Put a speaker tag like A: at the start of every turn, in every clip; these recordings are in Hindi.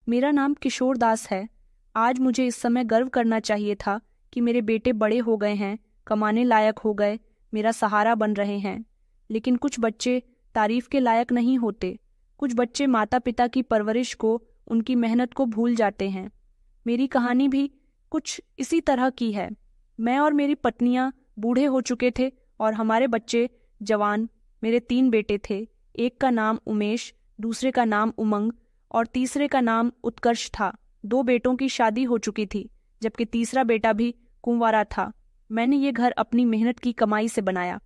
A: मेरा नाम किशोर दास है। आज मुझे इस समय गर्व करना चाहिए था कि मेरे बेटे बड़े हो गए हैं, कमाने लायक हो गए, मेरा सहारा बन रहे हैं। लेकिन कुछ बच्चे तारीफ के लायक नहीं होते। कुछ बच्चे माता पिता की परवरिश को, उनकी मेहनत को भूल जाते हैं। मेरी कहानी भी कुछ इसी तरह की है। मैं और मेरी पत्नियां बूढ़े हो चुके थे और हमारे बच्चे जवान। मेरे 3 बेटे थे। एक का नाम उमेश, दूसरे का नाम उमंग और तीसरे का नाम उत्कर्ष था। 2 बेटों की शादी हो चुकी थी, जबकि तीसरा बेटा भी कुंवारा था। मैंने ये घर अपनी मेहनत की कमाई से बनाया।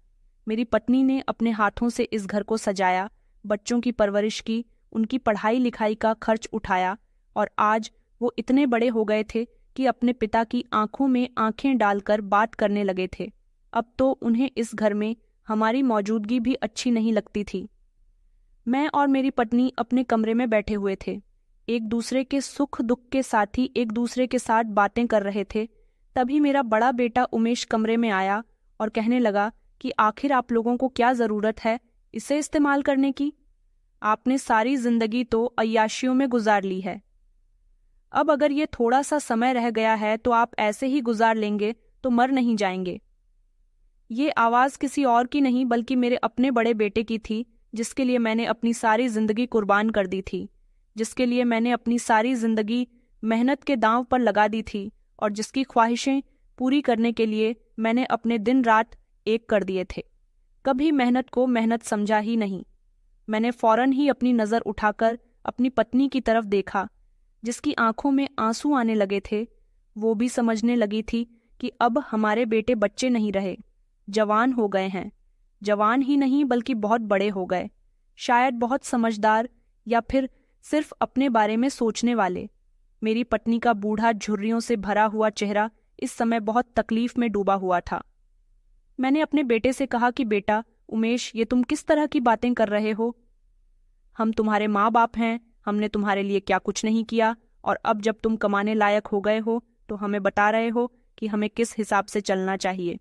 A: मेरी पत्नी ने अपने हाथों से इस घर को सजाया, बच्चों की परवरिश की, उनकी पढ़ाई लिखाई का खर्च उठाया और आज वो इतने बड़े हो गए थे कि अपने पिता की आंखों में आंखें डालकर बात करने लगे थे। अब तो उन्हें इस घर में हमारी मौजूदगी भी अच्छी नहीं लगती थी। मैं और मेरी पत्नी अपने कमरे में बैठे हुए थे, एक दूसरे के सुख दुख के साथ ही एक दूसरे के साथ बातें कर रहे थे। तभी मेरा बड़ा बेटा उमेश कमरे में आया और कहने लगा कि आखिर आप लोगों को क्या ज़रूरत है इसे इस्तेमाल करने की? आपने सारी जिंदगी तो अय्याशियों में गुजार ली है। अब अगर ये थोड़ा सा समय रह गया है तो आप ऐसे ही गुजार लेंगे तो मर नहीं जाएंगे। ये आवाज़ किसी और की नहीं बल्कि मेरे अपने बड़े बेटे की थी, जिसके लिए मैंने अपनी सारी जिंदगी कुर्बान कर दी थी, जिसके लिए मैंने अपनी सारी जिंदगी मेहनत के दांव पर लगा दी थी और जिसकी ख्वाहिशें पूरी करने के लिए मैंने अपने दिन रात एक कर दिए थे। कभी मेहनत को मेहनत समझा ही नहीं। मैंने फौरन ही अपनी नज़र उठाकर अपनी पत्नी की तरफ देखा, जिसकी आंखों में आंसू आने लगे थे। वो भी समझने लगी थी कि अब हमारे बेटे बच्चे नहीं रहे, जवान हो गए हैं। जवान ही नहीं बल्कि बहुत बड़े हो गए, शायद बहुत समझदार या फिर सिर्फ अपने बारे में सोचने वाले। मेरी पत्नी का बूढ़ा झुर्रियों से भरा हुआ चेहरा इस समय बहुत तकलीफ में डूबा हुआ था। मैंने अपने बेटे से कहा कि बेटा उमेश, ये तुम किस तरह की बातें कर रहे हो? हम तुम्हारे माँ बाप हैं, हमने तुम्हारे लिए क्या कुछ नहीं किया, और अब जब तुम कमाने लायक हो गए हो तो हमें बता रहे हो कि हमें किस हिसाब से चलना चाहिए।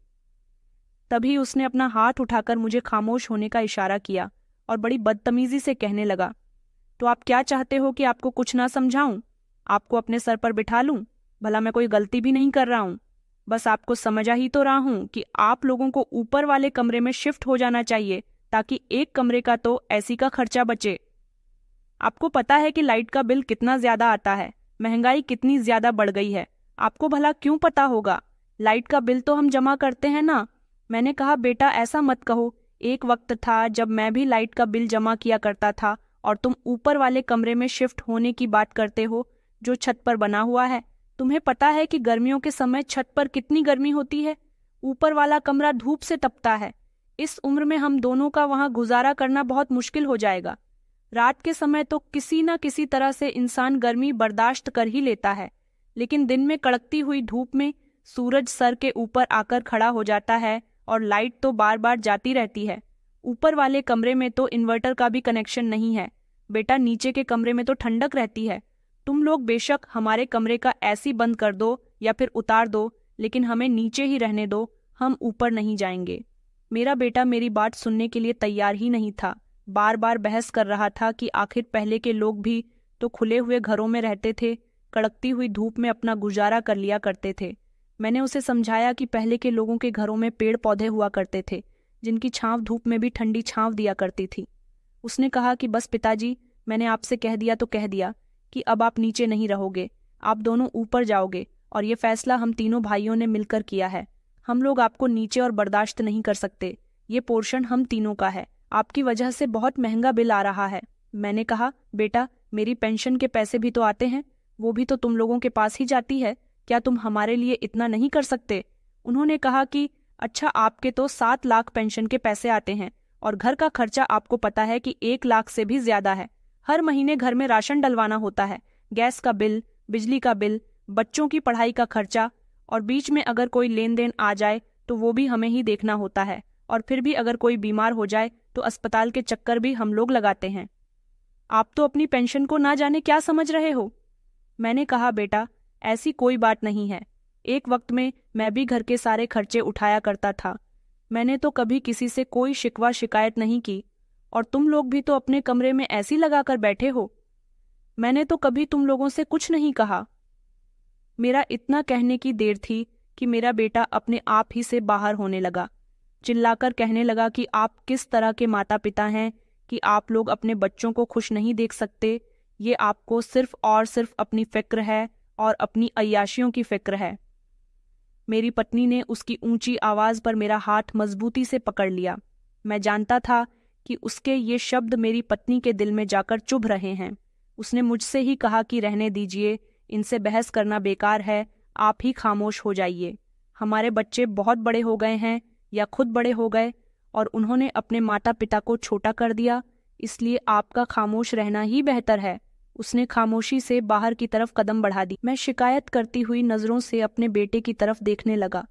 A: तभी उसने अपना हाथ उठाकर मुझे खामोश होने का इशारा किया और बड़ी बदतमीजी से कहने लगा, तो आप क्या चाहते हो कि आपको कुछ ना समझाऊं? आपको अपने सर पर बिठा लूं? भला मैं कोई गलती भी नहीं कर रहा हूं। बस आपको समझा ही तो रहा हूं कि आप लोगों को ऊपर वाले कमरे में शिफ्ट हो जाना चाहिए ताकि एक कमरे का तो ऐसी का खर्चा बचे। आपको पता है कि लाइट का बिल कितना ज्यादा आता है, महंगाई कितनी ज्यादा बढ़ गई है। आपको भला क्यों पता होगा? लाइट का बिल तो हम जमा करते हैं ना। मैंने कहा बेटा ऐसा मत कहो, एक वक्त था जब मैं भी लाइट का बिल जमा किया करता था और तुम ऊपर वाले कमरे में शिफ्ट होने की बात करते हो जो छत पर बना हुआ है। तुम्हें पता है कि गर्मियों के समय छत पर कितनी गर्मी होती है। ऊपर वाला कमरा धूप से तपता है। इस उम्र में हम दोनों का वहां गुजारा करना बहुत मुश्किल हो जाएगा। रात के समय तो किसी न किसी तरह से इंसान गर्मी बर्दाश्त कर ही लेता है, लेकिन दिन में कड़कती हुई धूप में सूरज सर के ऊपर आकर खड़ा हो जाता है और लाइट तो बार बार जाती रहती है। ऊपर वाले कमरे में तो इन्वर्टर का भी कनेक्शन नहीं है। बेटा नीचे के कमरे में तो ठंडक रहती है। तुम लोग बेशक हमारे कमरे का एसी बंद कर दो या फिर उतार दो, लेकिन हमें नीचे ही रहने दो, हम ऊपर नहीं जाएंगे। मेरा बेटा मेरी बात सुनने के लिए तैयार ही नहीं था। बार बार बहस कर रहा था कि आखिर पहले के लोग भी तो खुले हुए घरों में रहते थे, कड़कती हुई धूप में अपना गुजारा कर लिया करते थे। मैंने उसे समझाया कि पहले के लोगों के घरों में पेड़ पौधे हुआ करते थे, जिनकी छांव धूप में भी ठंडी छांव दिया करती थी। उसने कहा कि बस पिताजी, मैंने आपसे कह दिया तो कह दिया कि अब आप नीचे नहीं रहोगे, आप दोनों ऊपर जाओगे, और ये फैसला हम तीनों भाइयों ने मिलकर किया है। हम लोग आपको नीचे और बर्दाश्त नहीं कर सकते। ये पोर्शन हम तीनों का है। आपकी वजह से बहुत महंगा बिल आ रहा है। मैंने कहा बेटा, मेरी पेंशन के पैसे भी तो आते हैं, वो भी तो तुम लोगों के पास ही जाती है। क्या तुम हमारे लिए इतना नहीं कर सकते? उन्होंने कहा कि अच्छा, आपके तो 7 लाख पेंशन के पैसे आते हैं और घर का खर्चा आपको पता है कि 1 लाख से भी ज्यादा है। हर महीने घर में राशन डलवाना होता है, गैस का बिल, बिजली का बिल, बच्चों की पढ़ाई का खर्चा, और बीच में अगर कोई लेन देन आ जाए तो वो भी हमें ही देखना होता है। और फिर भी अगर कोई बीमार हो जाए तो अस्पताल के चक्कर भी हम लोग लगाते हैं। आप तो अपनी पेंशन को ना जाने क्या समझ रहे हो। मैंने कहा बेटा, ऐसी कोई बात नहीं है। एक वक्त में मैं भी घर के सारे खर्चे उठाया करता था। मैंने तो कभी किसी से कोई शिकवा शिकायत नहीं की, और तुम लोग भी तो अपने कमरे में ऐसी लगाकर बैठे हो। मैंने तो कभी तुम लोगों से कुछ नहीं कहा। मेरा इतना कहने की देर थी कि मेरा बेटा अपने आप ही से बाहर होने लगा। चिल्लाकर कहने लगा कि आप किस तरह के माता पिता हैं कि आप लोग अपने बच्चों को खुश नहीं देख सकते। ये आपको सिर्फ और सिर्फ अपनी फिक्र है और अपनी अय्याशियों की फिक्र है। मेरी पत्नी ने उसकी ऊंची आवाज पर मेरा हाथ मजबूती से पकड़ लिया। मैं जानता था कि उसके ये शब्द मेरी पत्नी के दिल में जाकर चुभ रहे हैं। उसने मुझसे ही कहा कि रहने दीजिए, इनसे बहस करना बेकार है, आप ही खामोश हो जाइए। हमारे बच्चे बहुत बड़े हो गए हैं या खुद बड़े हो गए और उन्होंने अपने माता पिता को छोटा कर दिया, इसलिए आपका खामोश रहना ही बेहतर है। उसने खामोशी से बाहर की तरफ कदम बढ़ा दी। मैं शिकायत करती हुई नजरों से अपने बेटे की तरफ देखने लगा,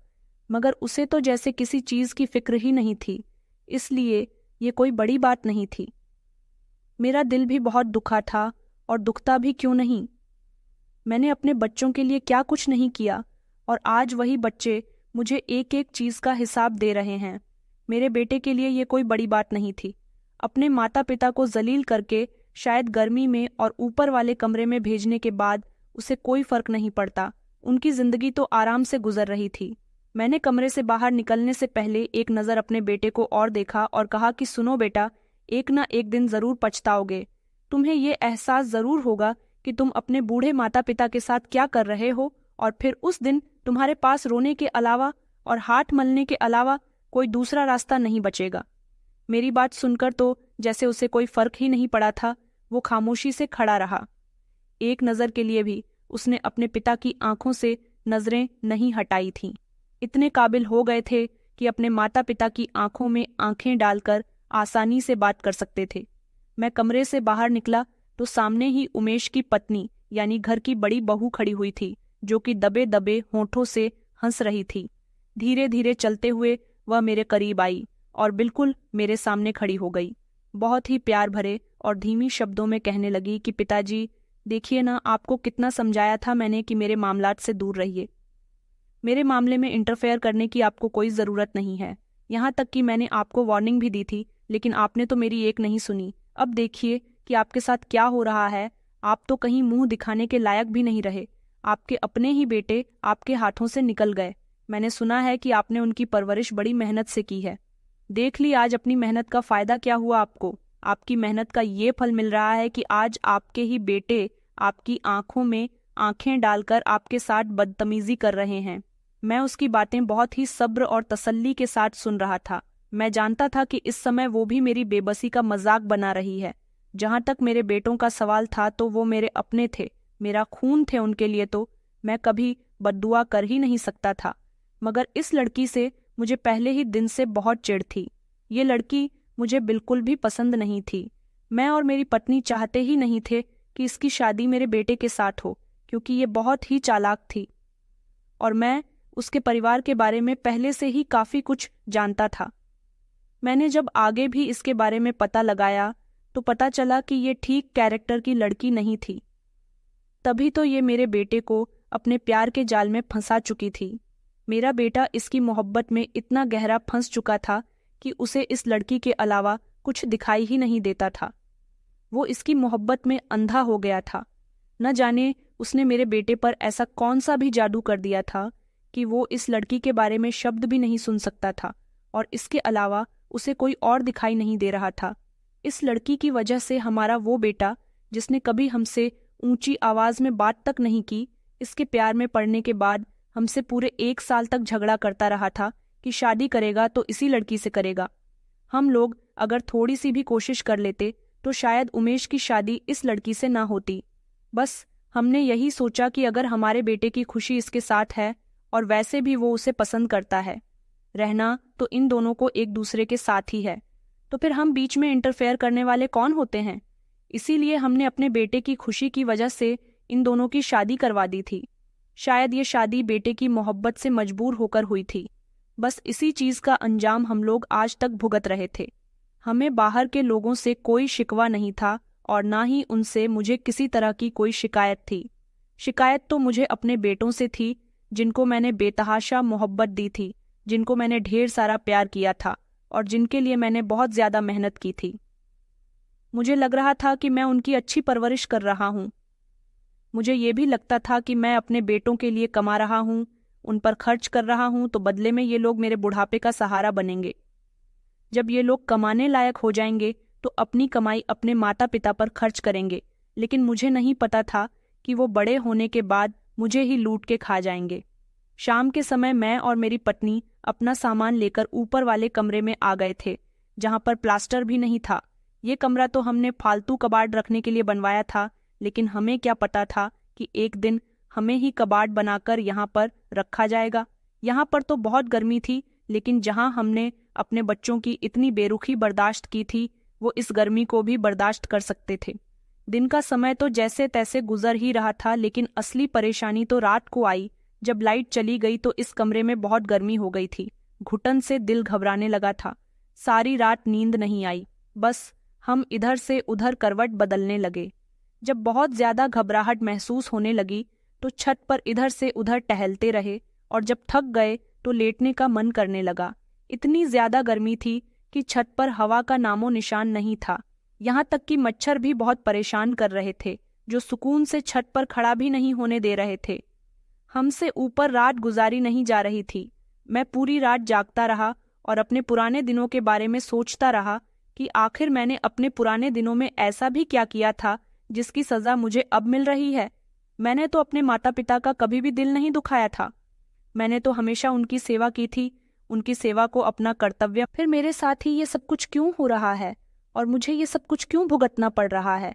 A: मगर उसे तो जैसे किसी चीज की फिक्र ही नहीं थी, इसलिए ये कोई बड़ी बात नहीं थी। मेरा दिल भी बहुत दुखा था, और दुखता भी क्यों नहीं। मैंने अपने बच्चों के लिए क्या कुछ नहीं किया, और आज वही बच्चे मुझे एक एक चीज का हिसाब दे रहे हैं। मेरे बेटे के लिए ये कोई बड़ी बात नहीं थी। अपने माता पिता को जलील करके शायद गर्मी में और ऊपर वाले कमरे में भेजने के बाद उसे कोई फर्क नहीं पड़ता। उनकी जिंदगी तो आराम से गुजर रही थी। मैंने कमरे से बाहर निकलने से पहले एक नज़र अपने बेटे को और देखा और कहा कि सुनो बेटा, एक ना एक दिन जरूर पछताओगे। तुम्हें ये एहसास जरूर होगा कि तुम अपने बूढ़े माता पिता के साथ क्या कर रहे हो, और फिर उस दिन तुम्हारे पास रोने के अलावा और हाथ मलने के अलावा कोई दूसरा रास्ता नहीं बचेगा। मेरी बात सुनकर तो जैसे उसे कोई फर्क ही नहीं पड़ा था, वो खामोशी से खड़ा रहा। एक नज़र के लिए भी उसने अपने पिता की आंखों से नजरें नहीं हटाई थीं। इतने काबिल हो गए थे कि अपने माता पिता की आंखों में आंखें डालकर आसानी से बात कर सकते थे। मैं कमरे से बाहर निकला तो सामने ही उमेश की पत्नी यानी घर की बड़ी बहू खड़ी हुई थी, जो कि दबे दबे होठों से हंस रही थी। धीरे धीरे चलते हुए वह मेरे करीब आई और बिल्कुल मेरे सामने खड़ी हो गई। बहुत ही प्यार भरे और धीमी शब्दों में कहने लगी कि पिताजी, देखिए ना, आपको कितना समझाया था मैंने कि मेरे मामलात से दूर रहिए। मेरे मामले में इंटरफेयर करने की आपको कोई ज़रूरत नहीं है। यहाँ तक कि मैंने आपको वार्निंग भी दी थी, लेकिन आपने तो मेरी एक नहीं सुनी। अब देखिए कि आपके साथ क्या हो रहा है। आप तो कहीं मुंह दिखाने के लायक भी नहीं रहे। आपके अपने ही बेटे आपके हाथों से निकल गए। मैंने सुना है कि आपने उनकी परवरिश बड़ी मेहनत से की है। देख ली आज अपनी मेहनत का फायदा क्या हुआ आपको। आपकी मेहनत का ये फल मिल रहा है कि आज आपके ही बेटे आपकी आंखों में आंखें डालकर आपके साथ बदतमीजी कर रहे हैं। मैं उसकी बातें बहुत ही सब्र और तसल्ली के साथ सुन रहा था। मैं जानता था कि इस समय वो भी मेरी बेबसी का मजाक बना रही है। जहां तक मेरे बेटों का सवाल था तो वो मेरे अपने थे, मेरा खून थे। उनके लिए तो मैं कभी बद्दुआ कर ही नहीं सकता था। मगर इस लड़की से मुझे पहले ही दिन से बहुत चिढ़ थी। ये लड़की मुझे बिल्कुल भी पसंद नहीं थी। मैं और मेरी पत्नी चाहते ही नहीं थे कि इसकी शादी मेरे बेटे के साथ हो, क्योंकि ये बहुत ही चालाक थी और मैं उसके परिवार के बारे में पहले से ही काफ़ी कुछ जानता था। मैंने जब आगे भी इसके बारे में पता लगाया तो पता चला कि ये ठीक कैरेक्टर की लड़की नहीं थी। तभी तो ये मेरे बेटे को अपने प्यार के जाल में फंसा चुकी थी। मेरा बेटा इसकी मोहब्बत में इतना गहरा फंस चुका था कि उसे इस लड़की के अलावा कुछ दिखाई ही नहीं देता था। वो इसकी मोहब्बत में अंधा हो गया था। न जाने उसने मेरे बेटे पर ऐसा कौन सा भी जादू कर दिया था कि वो इस लड़की के बारे में शब्द भी नहीं सुन सकता था, और इसके अलावा उसे कोई और दिखाई नहीं दे रहा था। इस लड़की की वजह से हमारा वो बेटा, जिसने कभी हमसे ऊंची आवाज में बात तक नहीं की, इसके प्यार में पड़ने के बाद हमसे पूरे 1 साल तक झगड़ा करता रहा था कि शादी करेगा तो इसी लड़की से करेगा। हम लोग अगर थोड़ी सी भी कोशिश कर लेते तो शायद उमेश की शादी इस लड़की से ना होती। बस हमने यही सोचा कि अगर हमारे बेटे की खुशी इसके साथ है और वैसे भी वो उसे पसंद करता है, रहना तो इन दोनों को एक दूसरे के साथ ही है, तो फिर हम बीच में इंटरफेयर करने वाले कौन होते हैं। इसीलिए हमने अपने बेटे की खुशी की वजह से इन दोनों की शादी करवा दी थी। शायद ये शादी बेटे की मोहब्बत से मजबूर होकर हुई थी। बस इसी चीज़ का अंजाम हम लोग आज तक भुगत रहे थे। हमें बाहर के लोगों से कोई शिकवा नहीं था और ना ही उनसे मुझे किसी तरह की कोई शिकायत थी। शिकायत तो मुझे अपने बेटों से थी, जिनको मैंने बेतहाशा मोहब्बत दी थी, जिनको मैंने ढेर सारा प्यार किया था और जिनके लिए मैंने बहुत ज़्यादा मेहनत की थी। मुझे लग रहा था कि मैं उनकी अच्छी परवरिश कर रहा हूँ, मुझे ये भी लगता था कि मैं अपने बेटों के लिए कमा रहा हूँ, उन पर खर्च कर रहा हूँ, तो बदले में ये लोग मेरे बुढ़ापे का सहारा बनेंगे। जब ये लोग कमाने लायक हो जाएंगे तो अपनी कमाई अपने माता पिता पर खर्च करेंगे, लेकिन मुझे नहीं पता था कि वो बड़े होने के बाद मुझे ही लूट के खा जाएंगे। शाम के समय मैं और मेरी पत्नी अपना सामान लेकर ऊपर वाले कमरे में आ गए थे, जहां पर प्लास्टर भी नहीं था। ये कमरा तो हमने फालतू कबाड़ रखने के लिए बनवाया था, लेकिन हमें क्या पता था कि एक दिन हमें ही कबाड़ बनाकर यहाँ पर रखा जाएगा। यहाँ पर तो बहुत गर्मी थी, लेकिन जहाँ हमने अपने बच्चों की इतनी बेरुखी बर्दाश्त की थी, वो इस गर्मी को भी बर्दाश्त कर सकते थे। दिन का समय तो जैसे तैसे गुजर ही रहा था, लेकिन असली परेशानी तो रात को आई। जब लाइट चली गई तो इस कमरे में बहुत गर्मी हो गई थी। घुटन से दिल घबराने लगा था। सारी रात नींद नहीं आई, बस हम इधर से उधर करवट बदलने लगे। जब बहुत ज्यादा घबराहट महसूस होने लगी तो छत पर इधर से उधर टहलते रहे, और जब थक गए तो लेटने का मन करने लगा। इतनी ज्यादा गर्मी थी कि छत पर हवा का नामो निशान नहीं था। यहाँ तक कि मच्छर भी बहुत परेशान कर रहे थे, जो सुकून से छत पर खड़ा भी नहीं होने दे रहे थे। हमसे ऊपर रात गुजारी नहीं जा रही थी। मैं पूरी रात जागता रहा और अपने पुराने दिनों के बारे में सोचता रहा कि आखिर मैंने अपने पुराने दिनों में ऐसा भी क्या किया था जिसकी सजा मुझे अब मिल रही है। मैंने तो अपने माता पिता का कभी भी दिल नहीं दुखाया था। मैंने तो हमेशा उनकी सेवा की थी, उनकी सेवा को अपना कर्तव्य। फिर मेरे साथ ही ये सब कुछ क्यों हो रहा है और मुझे ये सब कुछ क्यों भुगतना पड़ रहा है?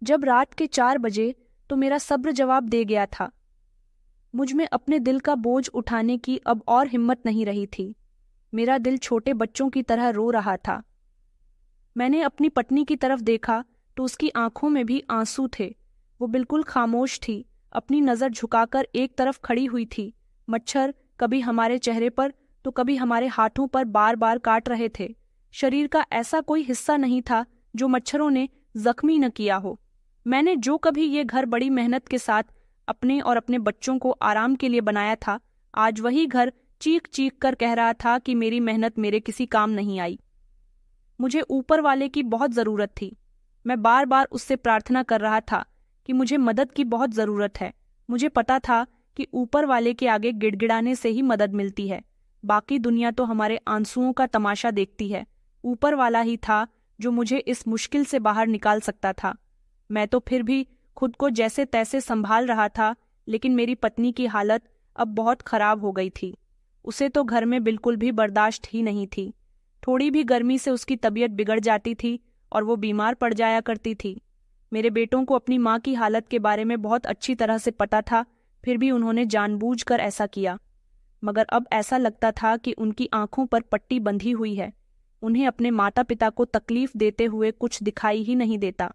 A: जब रात के 4 बजे तो मेरा सब्र जवाब दे गया था। मुझ में अपने दिल का बोझ उठाने की अब और हिम्मत नहीं रही थी। मेरा दिल छोटे बच्चों की तरह रो रहा था। मैंने अपनी पत्नी की तरफ देखा तो उसकी आंखों में भी आंसू थे। वो बिल्कुल खामोश थी, अपनी नजर झुकाकर एक तरफ खड़ी हुई थी। मच्छर कभी हमारे चेहरे पर तो कभी हमारे हाथों पर बार बार काट रहे थे। शरीर का ऐसा कोई हिस्सा नहीं था जो मच्छरों ने जख्मी न किया हो। मैंने जो कभी ये घर बड़ी मेहनत के साथ अपने और अपने बच्चों को आराम के लिए बनाया था, आज वही घर चीख चीख कर कह रहा था कि मेरी मेहनत मेरे किसी काम नहीं आई। मुझे ऊपर वाले की बहुत जरूरत थी। मैं बार बार उससे प्रार्थना कर रहा था कि मुझे मदद की बहुत जरूरत है। मुझे पता था कि ऊपर वाले के आगे गिड़गिड़ाने से ही मदद मिलती है। बाकी दुनिया तो हमारे आंसुओं का तमाशा देखती है। ऊपर वाला ही था जो मुझे इस मुश्किल से बाहर निकाल सकता था। मैं तो फिर भी खुद को जैसे तैसे संभाल रहा था, लेकिन मेरी पत्नी की हालत अब बहुत खराब हो गई थी। उसे तो घर में बिल्कुल भी बर्दाश्त ही नहीं थी। थोड़ी भी गर्मी से उसकी तबीयत बिगड़ जाती थी और वो बीमार पड़ जाया करती थी। मेरे बेटों को अपनी माँ की हालत के बारे में बहुत अच्छी तरह से पता था, फिर भी उन्होंने जानबूझकर ऐसा किया। मगर अब ऐसा लगता था कि उनकी आंखों पर पट्टी बंधी हुई है। उन्हें अपने माता पिता को तकलीफ देते हुए कुछ दिखाई ही नहीं देता।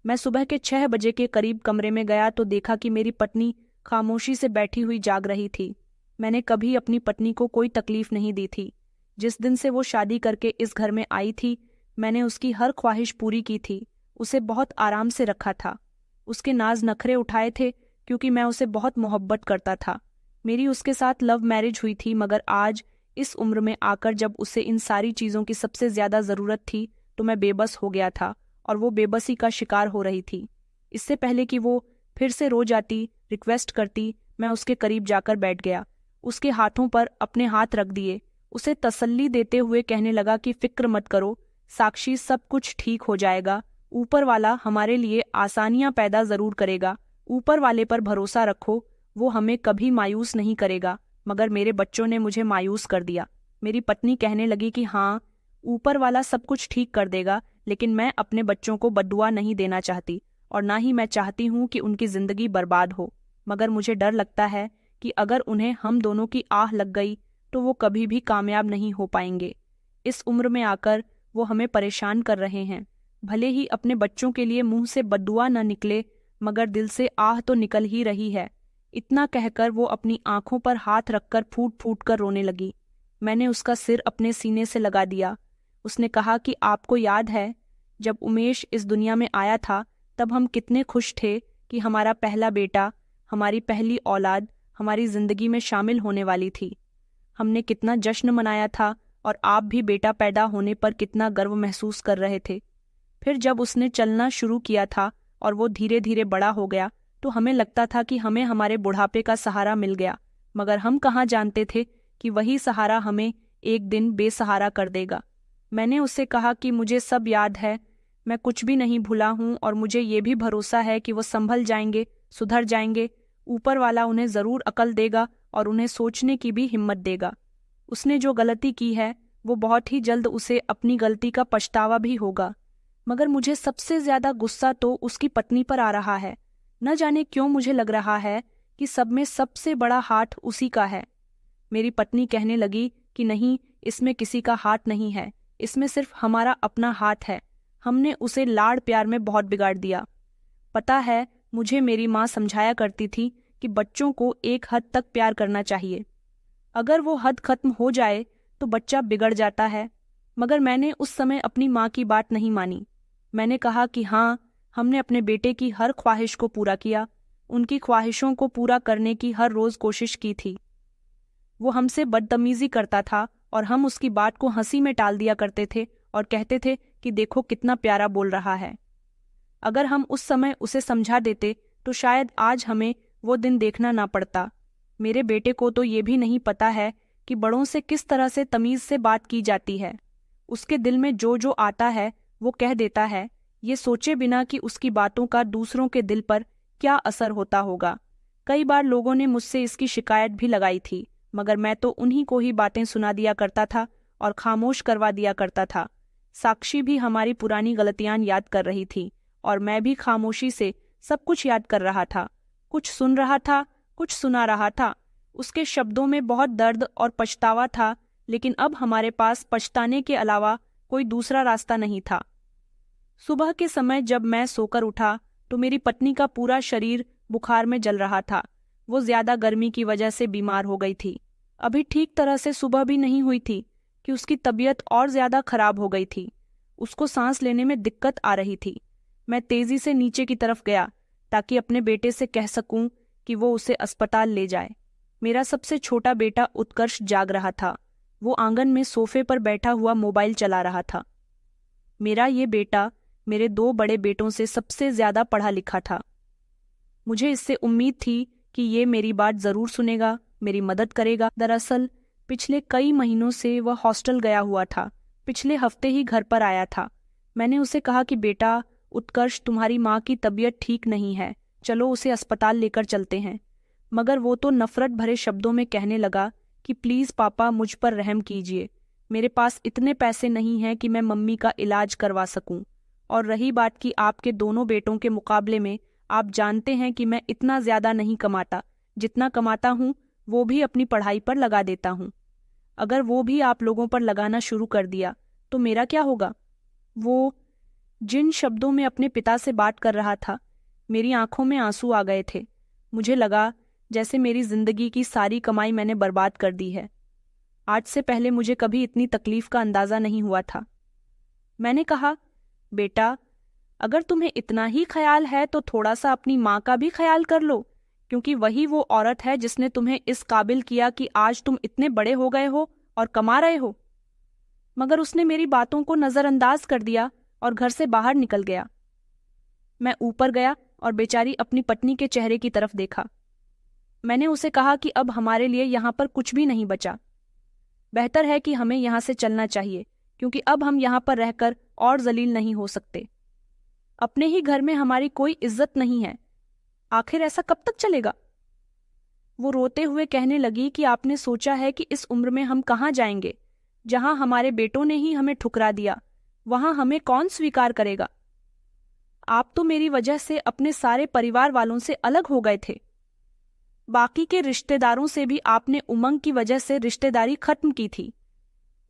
A: मैं सुबह के 6 बजे के करीब कमरे में गया तो देखा कि मेरी पत्नी खामोशी से बैठी हुई जाग रही थी। मैंने कभी अपनी पत्नी को कोई तकलीफ नहीं दी थी। जिस दिन से वो शादी करके इस घर में आई थी, मैंने उसकी हर ख्वाहिश पूरी की थी। उसे बहुत आराम से रखा था। उसके नाज नखरे उठाए थे क्योंकि मैं उसे बहुत मोहब्बत करता था। मेरी उसके साथ लव मैरिज हुई थी, मगर आज इस उम्र में आकर जब उसे इन सारी चीज़ों की सबसे ज्यादा ज़रूरत थी तो मैं बेबस हो गया था और वो बेबसी का शिकार हो रही थी। इससे पहले कि वो फिर से रो जाती, रिक्वेस्ट करती, मैं उसके करीब जाकर बैठ गया। उसके हाथों पर अपने हाथ रख दिए, उसे तसल्ली देते हुए कहने लगा कि फिक्र मत करो साक्षी, सब कुछ ठीक हो जाएगा। ऊपर वाला हमारे लिए आसानियां पैदा जरूर करेगा। ऊपर वाले पर भरोसा रखो, वो हमें कभी मायूस नहीं करेगा। मगर मेरे बच्चों ने मुझे मायूस कर दिया। मेरी पत्नी कहने लगी कि हाँ, ऊपर वाला सब कुछ ठीक कर देगा, लेकिन मैं अपने बच्चों को बद्दुआ नहीं देना चाहती और ना ही मैं चाहती हूँ कि उनकी जिंदगी बर्बाद हो। मगर मुझे डर लगता है कि अगर उन्हें हम दोनों की आह लग गई तो वो कभी भी कामयाब नहीं हो पाएंगे। इस उम्र में आकर वो हमें परेशान कर रहे हैं। भले ही अपने बच्चों के लिए मुंह से बद्दुआ न निकले, मगर दिल से आह तो निकल ही रही है। इतना कहकर वो अपनी आंखों पर हाथ रखकर फूट फूट कर रोने लगी। मैंने उसका सिर अपने सीने से लगा दिया। उसने कहा कि आपको याद है जब उमेश इस दुनिया में आया था तब हम कितने खुश थे कि हमारा पहला बेटा, हमारी पहली औलाद हमारी जिंदगी में शामिल होने वाली थी। हमने कितना जश्न मनाया था और आप भी बेटा पैदा होने पर कितना गर्व महसूस कर रहे थे। फिर जब उसने चलना शुरू किया था और वो धीरे धीरे बड़ा हो गया तो हमें लगता था कि हमें हमारे बुढ़ापे का सहारा मिल गया, मगर हम कहाँ जानते थे कि वही सहारा हमें एक दिन बेसहारा कर देगा। मैंने उससे कहा कि मुझे सब याद है, मैं कुछ भी नहीं भूला हूँ और मुझे ये भी भरोसा है कि वो संभल जाएंगे, सुधर जाएंगे। ऊपर वाला उन्हें ज़रूर अकल देगा और उन्हें सोचने की भी हिम्मत देगा। उसने जो गलती की है वो बहुत ही जल्द उसे अपनी गलती का पछतावा भी होगा। मगर मुझे सबसे ज्यादा गुस्सा तो उसकी पत्नी पर आ रहा है। न जाने क्यों मुझे लग रहा है कि सब में सबसे बड़ा हाथ उसी का है। मेरी पत्नी कहने लगी कि नहीं, इसमें किसी का हाथ नहीं है, इसमें सिर्फ हमारा अपना हाथ है। हमने उसे लाड़ प्यार में बहुत बिगाड़ दिया। पता है, मुझे मेरी माँ समझाया करती थी कि बच्चों को एक हद तक प्यार करना चाहिए, अगर वो हद खत्म हो जाए तो बच्चा बिगड़ जाता है। मगर मैंने उस समय अपनी माँ की बात नहीं मानी। मैंने कहा कि हाँ, हमने अपने बेटे की हर ख्वाहिश को पूरा किया, उनकी ख्वाहिशों को पूरा करने की हर रोज कोशिश की थी। वो हमसे बदतमीजी करता था और हम उसकी बात को हंसी में टाल दिया करते थे और कहते थे कि देखो कितना प्यारा बोल रहा है। अगर हम उस समय उसे समझा देते तो शायद आज हमें वो दिन देखना ना पड़ता। मेरे बेटे को तो ये भी नहीं पता है कि बड़ों से किस तरह से तमीज से बात की जाती है। उसके दिल में जो जो आता है वो कह देता है, ये सोचे बिना कि उसकी बातों का दूसरों के दिल पर क्या असर होता होगा। कई बार लोगों ने मुझसे इसकी शिकायत भी लगाई थी, मगर मैं तो उन्हीं को ही बातें सुना दिया करता था और खामोश करवा दिया करता था। साक्षी भी हमारी पुरानी गलतियां याद कर रही थी और मैं भी खामोशी से सब कुछ याद कर रहा था। कुछ सुन रहा था, कुछ सुना रहा था। उसके शब्दों में बहुत दर्द और पछतावा था, लेकिन अब हमारे पास पछताने के अलावा कोई दूसरा रास्ता नहीं था। सुबह के समय जब मैं सोकर उठा तो मेरी पत्नी का पूरा शरीर बुखार में जल रहा था। वो ज्यादा गर्मी की वजह से बीमार हो गई थी। अभी ठीक तरह से सुबह भी नहीं हुई थी कि उसकी तबीयत और ज्यादा खराब हो गई थी। उसको सांस लेने में दिक्कत आ रही थी। मैं तेजी से नीचे की तरफ गया ताकि अपने बेटे से कह सकूं कि वो उसे अस्पताल ले जाए। मेरा सबसे छोटा बेटा उत्कर्ष जाग रहा था। वो आंगन में सोफे पर बैठा हुआ मोबाइल चला रहा था। मेरा ये बेटा मेरे 2 बड़े बेटों से सबसे ज्यादा पढ़ा लिखा था। मुझे इससे उम्मीद थी कि ये मेरी बात जरूर सुनेगा, मेरी मदद करेगा। दरअसल पिछले कई महीनों से वह हॉस्टल गया हुआ था। पिछले हफ्ते ही घर पर आया था। मैंने उसे कहा कि बेटा उत्कर्ष, तुम्हारी माँ की तबीयत ठीक नहीं है, चलो उसे अस्पताल लेकर चलते हैं। मगर वो तो नफरत भरे शब्दों में कहने लगा कि प्लीज पापा, मुझ पर रहम कीजिए, मेरे पास इतने पैसे नहीं हैं कि मैं मम्मी का इलाज करवा सकूं। और रही बात कि आपके दोनों बेटों के मुकाबले में आप जानते हैं कि मैं इतना ज्यादा नहीं कमाता। जितना कमाता हूँ वो भी अपनी पढ़ाई पर लगा देता हूँ। अगर वो भी आप लोगों पर लगाना शुरू कर दिया तो मेरा क्या होगा? वो जिन शब्दों में अपने पिता से बात कर रहा था, मेरी आंखों में आंसू आ गए थे। मुझे लगा जैसे मेरी जिंदगी की सारी कमाई मैंने बर्बाद कर दी है। आज से पहले मुझे कभी इतनी तकलीफ का अंदाजा नहीं हुआ था। मैंने कहा, बेटा, अगर तुम्हें इतना ही ख्याल है तो थोड़ा सा अपनी माँ का भी ख्याल कर लो, क्योंकि वही वो औरत है जिसने तुम्हें इस काबिल किया कि आज तुम इतने बड़े हो गए हो और कमा रहे हो। मगर उसने मेरी बातों को नजरअंदाज कर दिया और घर से बाहर निकल गया। मैं ऊपर गया और बेचारी अपनी पत्नी के चेहरे की तरफ देखा। मैंने उसे कहा कि अब हमारे लिए यहाँ पर कुछ भी नहीं बचा। बेहतर है कि हमें यहाँ से चलना चाहिए, क्योंकि अब हम यहाँ पर रहकर और जलील नहीं हो सकते। अपने ही घर में हमारी कोई इज्जत नहीं है। आखिर ऐसा कब तक चलेगा? वो रोते हुए कहने लगी कि आपने सोचा है कि इस उम्र में हम कहाँ जाएंगे? जहां हमारे बेटों ने ही हमें ठुकरा दिया, वहां हमें कौन स्वीकार करेगा? आप तो मेरी वजह से अपने सारे परिवार वालों से अलग हो गए थे। बाकी के रिश्तेदारों से भी आपने उमंग की वजह से रिश्तेदारी खत्म की थी।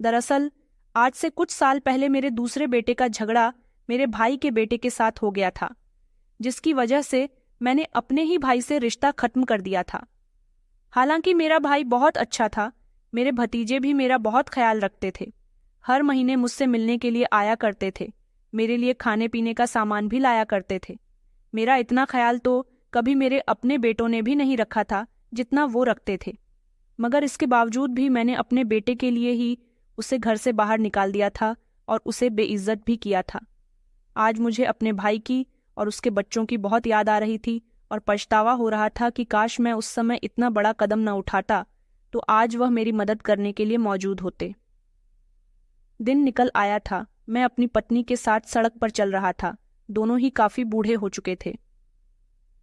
A: दरअसल आज से कुछ साल पहले मेरे दूसरे बेटे का झगड़ा मेरे भाई के बेटे के साथ हो गया था, जिसकी वजह से मैंने अपने ही भाई से रिश्ता खत्म कर दिया था। हालांकि मेरा भाई बहुत अच्छा था। मेरे भतीजे भी मेरा बहुत ख्याल रखते थे। हर महीने मुझसे मिलने के लिए आया करते थे। मेरे लिए खाने पीने का सामान भी लाया करते थे। मेरा इतना ख्याल तो कभी मेरे अपने बेटों ने भी नहीं रखा था जितना वो रखते थे। मगर इसके बावजूद भी मैंने अपने बेटे के लिए ही उसे घर से बाहर निकाल दिया था और उसे बेइज्जत भी किया था। आज मुझे अपने भाई की और उसके बच्चों की बहुत याद आ रही थी और पछतावा हो रहा था कि काश मैं उस समय इतना बड़ा कदम न उठाता तो आज वह मेरी मदद करने के लिए मौजूद होते। दिन निकल आया था। मैं अपनी पत्नी के साथ सड़क पर चल रहा था। दोनों ही काफी बूढ़े हो चुके थे।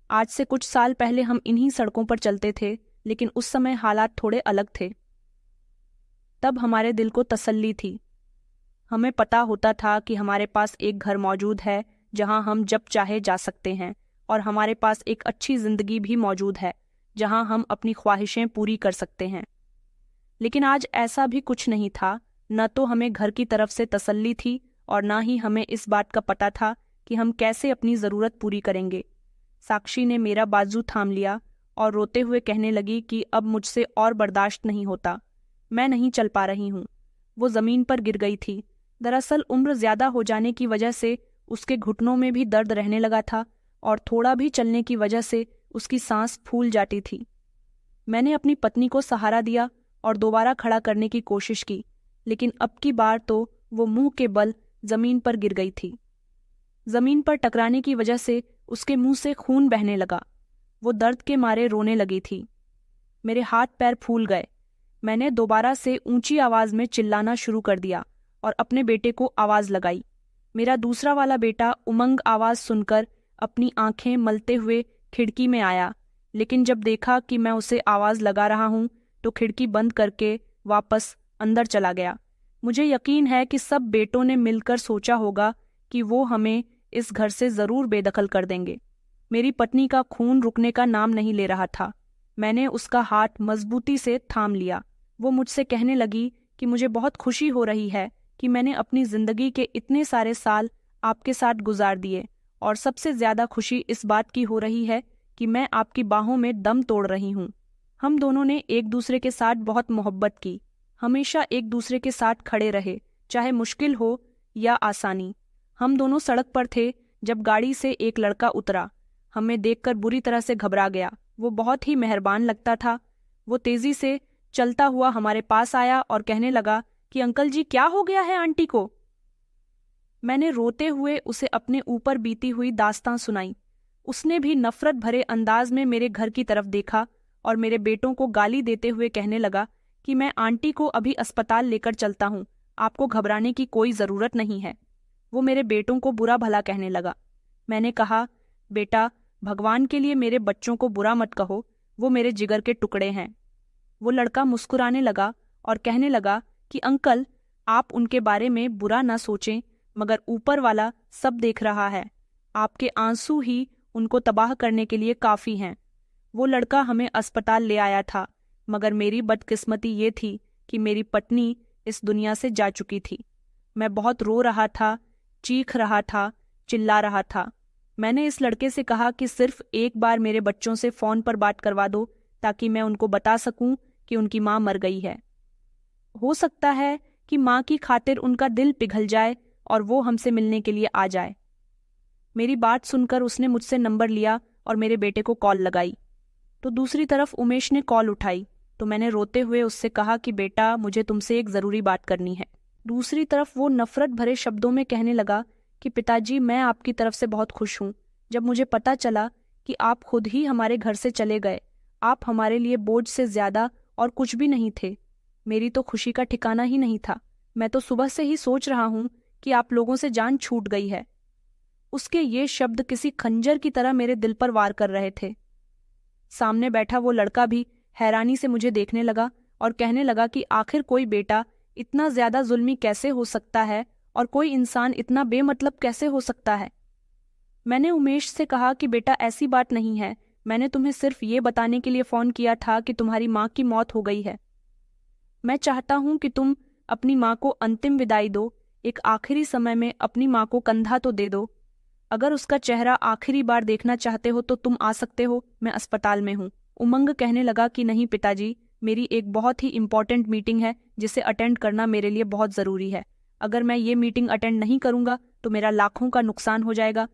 A: आज से कुछ साल पहले हम इन्हीं सड़कों पर चलते थे, लेकिन उस समय हालात थोड़े अलग थे। तब हमारे दिल को तसल्ली थी। हमें पता होता था कि हमारे पास एक घर मौजूद है जहां हम जब चाहे जा सकते हैं, और हमारे पास एक अच्छी जिंदगी भी मौजूद है जहां हम अपनी ख्वाहिशें पूरी कर सकते हैं। लेकिन आज ऐसा भी कुछ नहीं था। न तो हमें घर की तरफ से तसल्ली थी और न ही हमें इस बात का पता था कि हम कैसे अपनी ज़रूरत पूरी करेंगे। साक्षी ने मेरा बाजू थाम लिया और रोते हुए कहने लगी कि अब मुझसे और बर्दाश्त नहीं होता, मैं नहीं चल पा रही हूँ। वो ज़मीन पर गिर गई थी। दरअसल उम्र ज़्यादा हो जाने की वजह से उसके घुटनों में भी दर्द रहने लगा था और थोड़ा भी चलने की वजह से उसकी सांस फूल जाती थी। मैंने अपनी पत्नी को सहारा दिया और दोबारा खड़ा करने की कोशिश की, लेकिन अब की बार तो वो मुंह के बल जमीन पर गिर गई थी। जमीन पर टकराने की वजह से उसके मुंह से खून बहने लगा। वो दर्द के मारे रोने लगी थी। मेरे हाथ पैर फूल गए। मैंने दोबारा से ऊंची आवाज में चिल्लाना शुरू कर दिया और अपने बेटे को आवाज लगाई। मेरा दूसरा वाला बेटा उमंग आवाज सुनकर अपनी आंखें मलते हुए खिड़की में आया, लेकिन जब देखा कि मैं उसे आवाज लगा रहा हूं तो खिड़की बंद करके वापस अंदर चला गया। मुझे यकीन है कि सब बेटों ने मिलकर सोचा होगा कि वो हमें इस घर से जरूर बेदखल कर देंगे। मेरी पत्नी का खून रुकने का नाम नहीं ले रहा था। मैंने उसका हाथ मजबूती से थाम लिया। वो मुझसे कहने लगी कि मुझे बहुत खुशी हो रही है कि मैंने अपनी जिंदगी के इतने सारे साल आपके साथ गुजार दिए, और सबसे ज्यादा खुशी इस बात की हो रही है कि मैं आपकी बाहों में दम तोड़ रही हूँ। हम दोनों ने एक दूसरे के साथ बहुत मोहब्बत की, हमेशा एक दूसरे के साथ खड़े रहे, चाहे मुश्किल हो या आसानी। हम दोनों सड़क पर थे जब गाड़ी से एक लड़का उतरा। हमें देखकर बुरी तरह से घबरा गया। वो बहुत ही मेहरबान लगता था। वो तेजी से चलता हुआ हमारे पास आया और कहने लगा कि अंकल जी, क्या हो गया है आंटी को? मैंने रोते हुए उसे अपने ऊपर बीती हुई दास्तां सुनाई। उसने भी नफरत भरे अंदाज में मेरे घर की तरफ देखा और मेरे बेटों को गाली देते हुए कहने लगा कि मैं आंटी को अभी अस्पताल लेकर चलता हूँ, आपको घबराने की कोई ज़रूरत नहीं है। वो मेरे बेटों को बुरा भला कहने लगा। मैंने कहा, बेटा, भगवान के लिए मेरे बच्चों को बुरा मत कहो, वो मेरे जिगर के टुकड़े हैं। वो लड़का मुस्कुराने लगा और कहने लगा कि अंकल, आप उनके बारे में बुरा ना सोचें, मगर ऊपर वाला सब देख रहा है। आपके आंसू ही उनको तबाह करने के लिए काफ़ी हैं। वो लड़का हमें अस्पताल ले आया था, मगर मेरी बदकिस्मती ये थी कि मेरी पत्नी इस दुनिया से जा चुकी थी। मैं बहुत रो रहा था, चीख रहा था, चिल्ला रहा था। मैंने इस लड़के से कहा कि सिर्फ एक बार मेरे बच्चों से फ़ोन पर बात करवा दो ताकि मैं उनको बता सकूं कि उनकी माँ मर गई है। हो सकता है कि माँ की खातिर उनका दिल पिघल जाए और वो हमसे मिलने के लिए आ जाए। मेरी बात सुनकर उसने मुझसे नंबर लिया और मेरे बेटे को कॉल लगाई। तो दूसरी तरफ उमेश ने कॉल उठाई, तो मैंने रोते हुए उससे कहा कि बेटा, मुझे तुमसे एक ज़रूरी बात करनी है। दूसरी तरफ वो नफरत भरे शब्दों में कहने लगा कि पिताजी, मैं आपकी तरफ से बहुत खुश हूँ। जब मुझे पता चला कि आप खुद ही हमारे घर से चले गए, आप हमारे लिए बोझ से ज़्यादा और कुछ भी नहीं थे, मेरी तो खुशी का ठिकाना ही नहीं था। मैं तो सुबह से ही सोच रहा हूँ कि आप लोगों से जान छूट गई है। उसके ये शब्द किसी खंजर की तरह मेरे दिल पर वार कर रहे थे। सामने बैठा वो लड़का भी हैरानी से मुझे देखने लगा और कहने लगा कि आखिर कोई बेटा इतना ज्यादा जुल्मी कैसे हो सकता है और कोई इंसान इतना बेमतलब कैसे हो सकता है। मैंने उमेश से कहा कि बेटा, ऐसी बात नहीं है, मैंने तुम्हें सिर्फ ये बताने के लिए फ़ोन किया था कि तुम्हारी माँ की मौत हो गई है। मैं चाहता हूँ कि तुम अपनी माँ को अंतिम विदाई दो, एक आखिरी समय में अपनी माँ को कंधा तो दे दो। अगर उसका चेहरा आखिरी बार देखना चाहते हो तो तुम आ सकते हो, मैं अस्पताल में हूँ। उमंग कहने लगा कि नहीं पिताजी, मेरी एक बहुत ही इम्पॉर्टेंट मीटिंग है जिसे अटेंड करना मेरे लिए बहुत ज़रूरी है। अगर मैं ये मीटिंग अटेंड नहीं करूँगा तो मेरा लाखों का नुकसान हो जाएगा।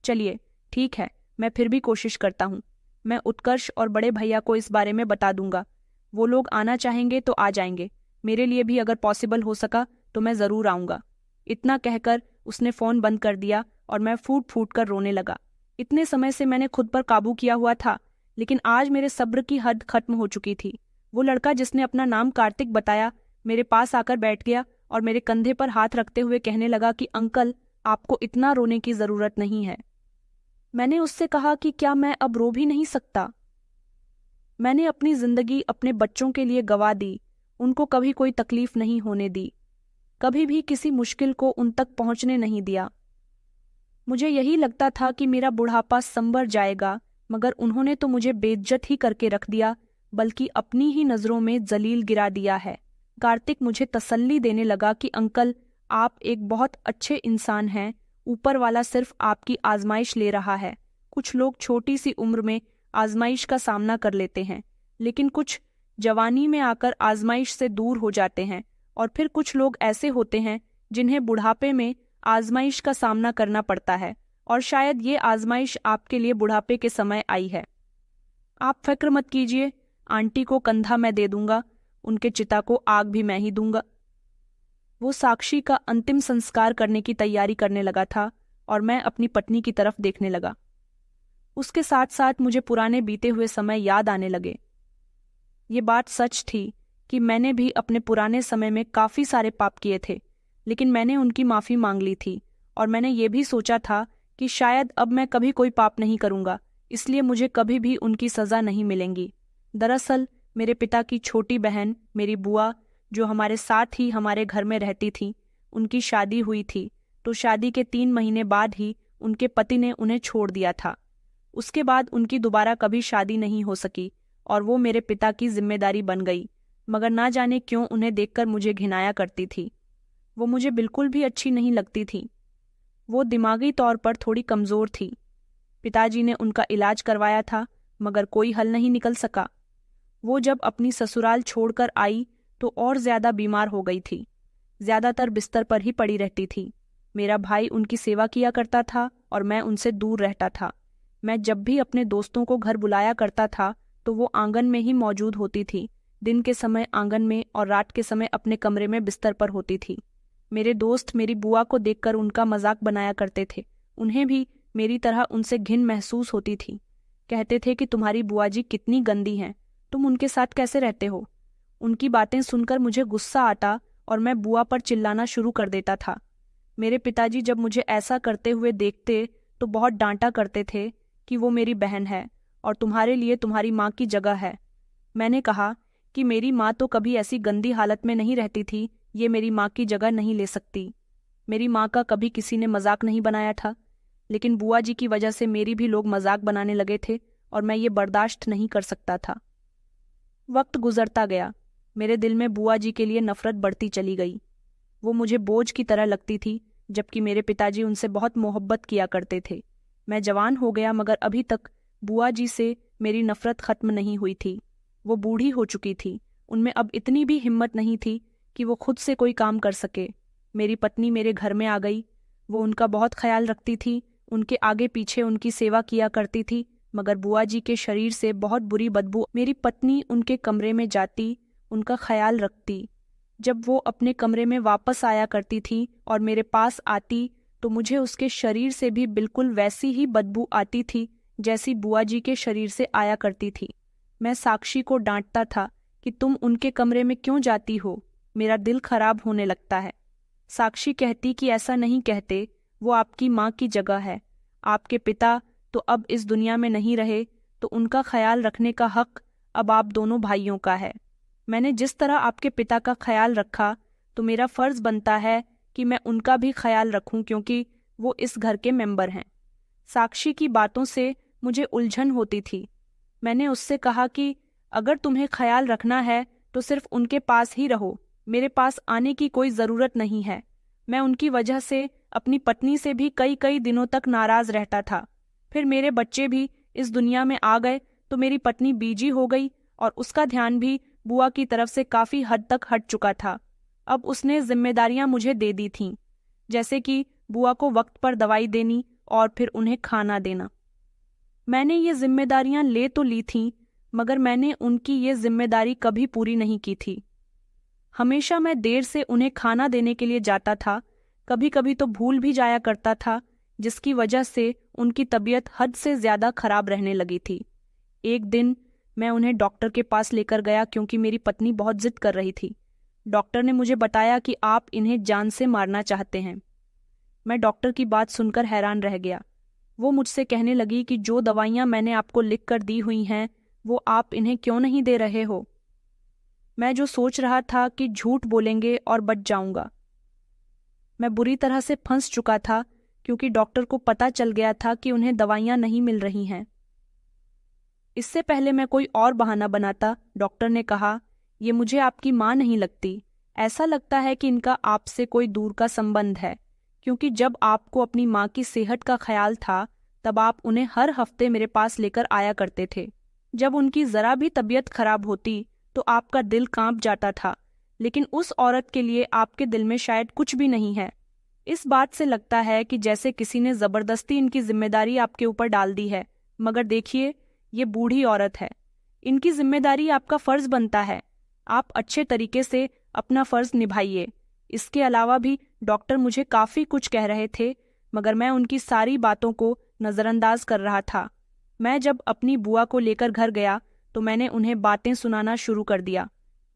A: चलिए ठीक है, मैं फिर भी कोशिश करता हूँ। मैं उत्कर्ष और बड़े भैया को इस बारे में बता दूंगा। वो लोग आना चाहेंगे तो आ जाएंगे। मेरे लिए भी अगर पॉसिबल हो सका तो मैं ज़रूर आऊँगा। इतना कहकर उसने फ़ोन बंद कर दिया और मैं फूट फूट कर रोने लगा। इतने समय से मैंने खुद पर काबू किया हुआ था, लेकिन आज मेरे सब्र की हद खत्म हो चुकी थी। वो लड़का जिसने अपना नाम कार्तिक बताया मेरे पास आकर बैठ गया और मेरे कंधे पर हाथ रखते हुए कहने लगा कि अंकल, आपको इतना रोने की जरूरत नहीं है। मैंने उससे कहा कि क्या मैं अब रो भी नहीं सकता? मैंने अपनी जिंदगी अपने बच्चों के लिए गंवा दी, उनको कभी कोई तकलीफ नहीं होने दी, कभी भी किसी मुश्किल को उन तक पहुंचने नहीं दिया। मुझे यही लगता था कि मेरा बुढ़ापा संवर जाएगा, मगर उन्होंने तो मुझे बेइज्जत ही करके रख दिया, बल्कि अपनी ही नजरों में जलील गिरा दिया है। कार्तिक मुझे तसल्ली देने लगा कि अंकल, आप एक बहुत अच्छे इंसान हैं, ऊपर वाला सिर्फ आपकी आजमाइश ले रहा है। कुछ लोग छोटी सी उम्र में आजमाइश का सामना कर लेते हैं, लेकिन कुछ जवानी में आकर आजमाइश से दूर हो जाते हैं, और फिर कुछ लोग ऐसे होते हैं जिन्हें बुढ़ापे में आजमाइश का सामना करना पड़ता है, और शायद ये आजमाइश आपके लिए बुढ़ापे के समय आई है। आप फिक्र मत कीजिए, आंटी को कंधा मैं दे दूंगा, उनके चिता को आग भी मैं ही दूंगा। वो साक्षी का अंतिम संस्कार करने की तैयारी करने लगा था और मैं अपनी पत्नी की तरफ देखने लगा। उसके साथ साथ मुझे पुराने बीते हुए समय याद आने लगे। ये बात सच थी कि मैंने भी अपने पुराने समय में काफी सारे पाप किए थे, लेकिन मैंने उनकी माफी मांग ली थी, और मैंने ये भी सोचा था कि शायद अब मैं कभी कोई पाप नहीं करूंगा, इसलिए मुझे कभी भी उनकी सजा नहीं मिलेगी। दरअसल मेरे पिता की छोटी बहन, मेरी बुआ, जो हमारे साथ ही हमारे घर में रहती थी, उनकी शादी हुई थी, तो शादी के 3 महीने बाद ही उनके पति ने उन्हें छोड़ दिया था। उसके बाद उनकी दोबारा कभी शादी नहीं हो सकी और वो मेरे पिता की जिम्मेदारी बन गई, मगर ना जाने क्यों उन्हें देखकर मुझे घिनाया करती थी। वो मुझे बिल्कुल भी अच्छी नहीं लगती थी। वो दिमागी तौर पर थोड़ी कमजोर थी। पिताजी ने उनका इलाज करवाया था, मगर कोई हल नहीं निकल सका। वो जब अपनी ससुराल छोड़कर आई तो और ज्यादा बीमार हो गई थी, ज्यादातर बिस्तर पर ही पड़ी रहती थी। मेरा भाई उनकी सेवा किया करता था और मैं उनसे दूर रहता था। मैं जब भी अपने दोस्तों को घर बुलाया करता था तो वो आंगन में ही मौजूद होती थी, दिन के समय आंगन में और रात के समय अपने कमरे में बिस्तर पर होती थी। मेरे दोस्त मेरी बुआ को देखकर उनका मजाक बनाया करते थे। उन्हें भी मेरी तरह उनसे घिन महसूस होती थी। कहते थे कि तुम्हारी बुआ जी कितनी गंदी हैं, तुम उनके साथ कैसे रहते हो। उनकी बातें सुनकर मुझे गुस्सा आता और मैं बुआ पर चिल्लाना शुरू कर देता था। मेरे पिताजी जब मुझे ऐसा करते हुए देखते तो बहुत डांटा करते थे कि वो मेरी बहन है और तुम्हारे लिए तुम्हारी माँ की जगह है। मैंने कहा कि मेरी माँ तो कभी ऐसी गंदी हालत में नहीं रहती थी, ये मेरी माँ की जगह नहीं ले सकती। मेरी माँ का कभी किसी ने मजाक नहीं बनाया था, लेकिन बुआ जी की वजह से मेरी भी लोग मजाक बनाने लगे थे और मैं ये बर्दाश्त नहीं कर सकता था। वक्त गुजरता गया, मेरे दिल में बुआ जी के लिए नफरत बढ़ती चली गई। वो मुझे बोझ की तरह लगती थी, जबकि मेरे पिताजी उनसे बहुत मोहब्बत किया करते थे। मैं जवान हो गया, मगर अभी तक बुआ जी से मेरी नफरत खत्म नहीं हुई थी। वो बूढ़ी हो चुकी थी, उनमें अब इतनी भी हिम्मत नहीं थी कि वो खुद से कोई काम कर सके। मेरी पत्नी मेरे घर में आ गई। वो उनका बहुत ख्याल रखती थी, उनके आगे पीछे उनकी सेवा किया करती थी, मगर बुआ जी के शरीर से बहुत बुरी बदबू। मेरी पत्नी उनके कमरे में जाती, उनका ख्याल रखती। जब वो अपने कमरे में वापस आया करती थी और मेरे पास आती तो मुझे उसके शरीर से भी बिल्कुल वैसी ही बदबू आती थी जैसी बुआ जी के शरीर से आया करती थी। मैं साक्षी को डांटता था कि तुम उनके कमरे में क्यों जाती हो, मेरा दिल खराब होने लगता है। साक्षी कहती कि ऐसा नहीं कहते, वो आपकी माँ की जगह है। आपके पिता तो अब इस दुनिया में नहीं रहे, तो उनका ख्याल रखने का हक अब आप दोनों भाइयों का है। मैंने जिस तरह आपके पिता का ख्याल रखा, तो मेरा फर्ज बनता है कि मैं उनका भी ख्याल रखूं, क्योंकि वो इस घर के मेंबर हैं। साक्षी की बातों से मुझे उलझन होती थी। मैंने उससे कहा कि अगर तुम्हें ख्याल रखना है तो सिर्फ उनके पास ही रहो, मेरे पास आने की कोई ज़रूरत नहीं है। मैं उनकी वजह से अपनी पत्नी से भी कई कई दिनों तक नाराज रहता था। फिर मेरे बच्चे भी इस दुनिया में आ गए तो मेरी पत्नी बीजी हो गई और उसका ध्यान भी बुआ की तरफ से काफ़ी हद तक हट चुका था। अब उसने जिम्मेदारियां मुझे दे दी थीं, जैसे कि बुआ को वक्त पर दवाई देनी और फिर उन्हें खाना देना। मैंने ये जिम्मेदारियां ले तो ली थीं, मगर मैंने उनकी ये जिम्मेदारी कभी पूरी नहीं की थी। हमेशा मैं देर से उन्हें खाना देने के लिए जाता था, कभी कभी तो भूल भी जाया करता था, जिसकी वजह से उनकी तबीयत हद से ज़्यादा खराब रहने लगी थी। एक दिन मैं उन्हें डॉक्टर के पास लेकर गया क्योंकि मेरी पत्नी बहुत जिद कर रही थी। डॉक्टर ने मुझे बताया कि आप इन्हें जान से मारना चाहते हैं। मैं डॉक्टर की बात सुनकर हैरान रह गया। वो मुझसे कहने लगी कि जो दवाइयाँ मैंने आपको लिख कर दी हुई हैं वो आप इन्हें क्यों नहीं दे रहे हो। मैं जो सोच रहा था कि झूठ बोलेंगे और बच जाऊंगा। मैं बुरी तरह से फंस चुका था क्योंकि डॉक्टर को पता चल गया था कि उन्हें दवाइयाँ नहीं मिल रही हैं। इससे पहले मैं कोई और बहाना बनाता, डॉक्टर ने कहा, ये मुझे आपकी माँ नहीं लगती। ऐसा लगता है कि इनका आपसे कोई दूर का संबंध है, क्योंकि जब आपको अपनी माँ की सेहत का ख्याल था तब आप उन्हें हर हफ्ते मेरे पास लेकर आया करते थे। जब उनकी ज़रा भी तबीयत खराब होती तो आपका दिल कांप जाता था, लेकिन उस औरत के लिए आपके दिल में शायद कुछ भी नहीं है। इस बात से लगता है कि जैसे किसी ने ज़बरदस्ती इनकी जिम्मेदारी आपके ऊपर डाल दी है। मगर देखिए, ये बूढ़ी औरत है, इनकी जिम्मेदारी आपका फ़र्ज़ बनता है। आप अच्छे तरीके से अपना फ़र्ज़ निभाइए। इसके अलावा भी डॉक्टर मुझे काफ़ी कुछ कह रहे थे, मगर मैं उनकी सारी बातों को नज़रअंदाज कर रहा था। मैं जब अपनी बुआ को लेकर घर गया तो मैंने उन्हें बातें सुनाना शुरू कर दिया।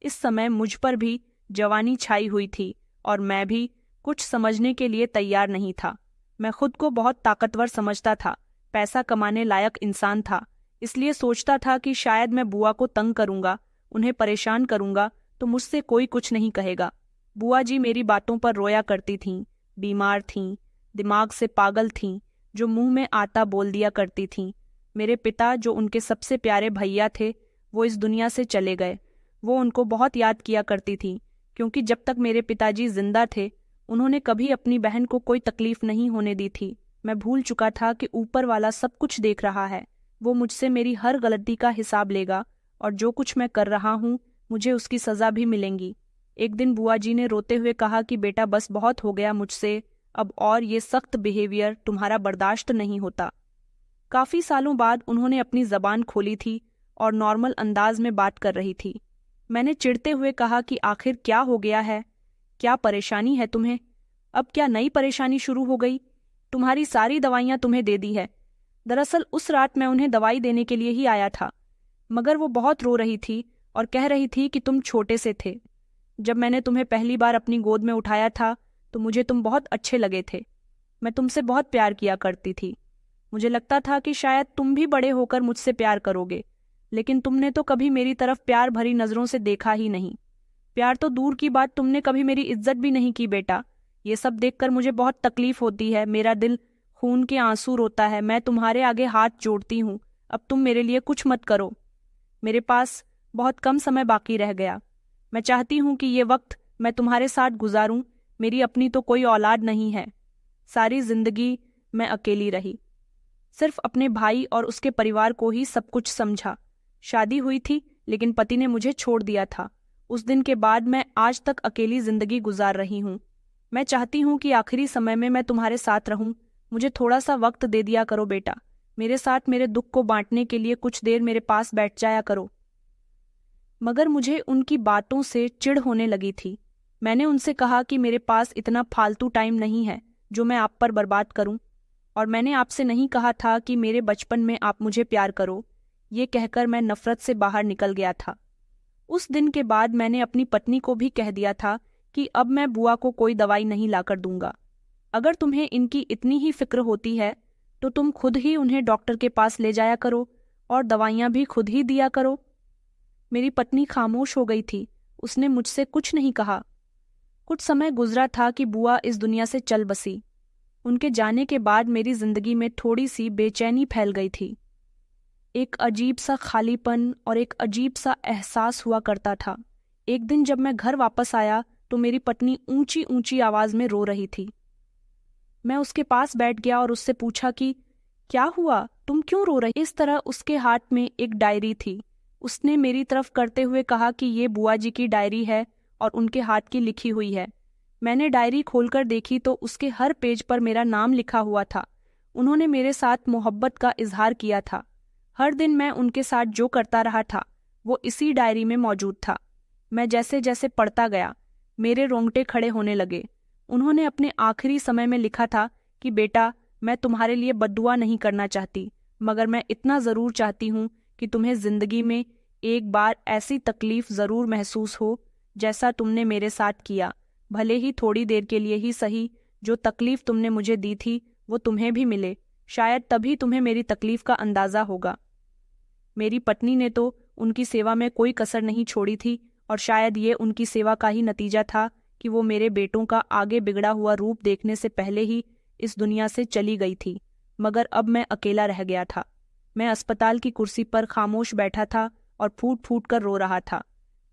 A: इस समय मुझ पर भी जवानी छाई हुई थी और मैं भी कुछ समझने के लिए तैयार नहीं था। मैं खुद को बहुत ताकतवर समझता था, पैसा कमाने लायक इंसान था, इसलिए सोचता था कि शायद मैं बुआ को तंग करूंगा, उन्हें परेशान करूंगा तो मुझसे कोई कुछ नहीं कहेगा। बुआ जी मेरी बातों पर रोया करती थीं, बीमार थीं, दिमाग से पागल थीं, जो मुंह में आता बोल दिया करती थीं। मेरे पिता, जो उनके सबसे प्यारे भैया थे, वो इस दुनिया से चले गए। वो उनको बहुत याद किया करती थी, क्योंकि जब तक मेरे पिताजी जिंदा थे उन्होंने कभी अपनी बहन को कोई तकलीफ नहीं होने दी थी। मैं भूल चुका था कि ऊपर वाला सब कुछ देख रहा है। वो मुझसे मेरी हर गलती का हिसाब लेगा और जो कुछ मैं कर रहा हूँ मुझे उसकी सज़ा भी मिलेगी। एक दिन बुआ जी ने रोते हुए कहा कि बेटा, बस बहुत हो गया मुझसे, अब और ये सख्त बिहेवियर तुम्हारा बर्दाश्त नहीं होता। काफ़ी सालों बाद उन्होंने अपनी ज़बान खोली थी और नॉर्मल अंदाज में बात कर रही थी। मैंने चिढ़ते हुए कहा कि आखिर क्या हो गया है, क्या परेशानी है तुम्हें? अब क्या नई परेशानी शुरू हो गई? तुम्हारी सारी दवाइयाँ तुम्हें दे दी है। दरअसल उस रात मैं उन्हें दवाई देने के लिए ही आया था, मगर वो बहुत रो रही थी और कह रही थी कि तुम छोटे से थे। जब मैंने तुम्हें पहली बार अपनी गोद में उठाया था तो मुझे तुम बहुत अच्छे लगे थे। मैं तुमसे बहुत प्यार किया करती थी। मुझे लगता था कि शायद तुम भी बड़े होकर मुझसे प्यार करोगे, लेकिन तुमने तो कभी मेरी तरफ प्यार भरी नज़रों से देखा ही नहीं। प्यार तो दूर की बात, तुमने कभी मेरी इज्जत भी नहीं की बेटा। ये सब देखकर मुझे बहुत तकलीफ होती है, मेरा दिल खून के आंसू रोता है। मैं तुम्हारे आगे हाथ जोड़ती हूँ, अब तुम मेरे लिए कुछ मत करो। मेरे पास बहुत कम समय बाकी रह गया। मैं चाहती हूँ कि ये वक्त मैं तुम्हारे साथ गुजारूं। मेरी अपनी तो कोई औलाद नहीं है। सारी जिंदगी मैं अकेली रही, सिर्फ अपने भाई और उसके परिवार को ही सब कुछ समझा। शादी हुई थी लेकिन पति ने मुझे छोड़ दिया था। उस दिन के बाद मैं आज तक अकेली जिंदगी गुजार रही हूँ। मैं चाहती हूँ कि आखिरी समय में मैं तुम्हारे साथ रहूँ। मुझे थोड़ा सा वक्त दे दिया करो बेटा। मेरे साथ मेरे दुख को बांटने के लिए कुछ देर मेरे पास बैठ जाया करो। मगर मुझे उनकी बातों से चिढ़ होने लगी थी। मैंने उनसे कहा कि मेरे पास इतना फालतू टाइम नहीं है जो मैं आप पर बर्बाद करूं, और मैंने आपसे नहीं कहा था कि मेरे बचपन में आप मुझे प्यार करो। ये कहकर मैं नफरत से बाहर निकल गया था। उस दिन के बाद मैंने अपनी पत्नी को भी कह दिया था कि अब मैं बुआ को कोई दवाई नहीं लाकर दूंगा। अगर तुम्हें इनकी इतनी ही फिक्र होती है तो तुम खुद ही उन्हें डॉक्टर के पास ले जाया करो और दवाइयाँ भी खुद ही दिया करो। मेरी पत्नी खामोश हो गई थी, उसने मुझसे कुछ नहीं कहा। कुछ समय गुजरा था कि बुआ इस दुनिया से चल बसी। उनके जाने के बाद मेरी जिंदगी में थोड़ी सी बेचैनी फैल गई थी। एक अजीब सा खालीपन और एक अजीब सा एहसास हुआ करता था। एक दिन जब मैं घर वापस आया तो मेरी पत्नी ऊंची ऊंची आवाज में रो रही थी। मैं उसके पास बैठ गया और उससे पूछा कि क्या हुआ, तुम क्यों रो रही? इस तरह उसके हाथ में एक डायरी थी। उसने मेरी तरफ करते हुए कहा कि ये बुआ जी की डायरी है और उनके हाथ की लिखी हुई है। मैंने डायरी खोलकर देखी तो उसके हर पेज पर मेरा नाम लिखा हुआ था। उन्होंने मेरे साथ मोहब्बत का इजहार किया था। हर दिन मैं उनके साथ जो करता रहा था वो इसी डायरी में मौजूद था। मैं जैसे जैसे पढ़ता गया मेरे रोंगटे खड़े होने लगे। उन्होंने अपने आखिरी समय में लिखा था कि बेटा, मैं तुम्हारे लिए बद्दुआ नहीं करना चाहती, मगर मैं इतना ज़रूर चाहती हूँ कि तुम्हें ज़िंदगी में एक बार ऐसी तकलीफ़ ज़रूर महसूस हो जैसा तुमने मेरे साथ किया। भले ही थोड़ी देर के लिए ही सही, जो तकलीफ़ तुमने मुझे दी थी वो तुम्हें भी मिले। शायद तभी तुम्हें मेरी तकलीफ़ का अंदाज़ा होगा। मेरी पत्नी ने तो उनकी सेवा में कोई कसर नहीं छोड़ी थी, और शायद ये उनकी सेवा का ही नतीजा था कि वो मेरे बेटों का आगे बिगड़ा हुआ रूप देखने से पहले ही इस दुनिया से चली गई थी। मगर अब मैं अकेला रह गया था। मैं अस्पताल की कुर्सी पर खामोश बैठा था और फूट फूट कर रो रहा था।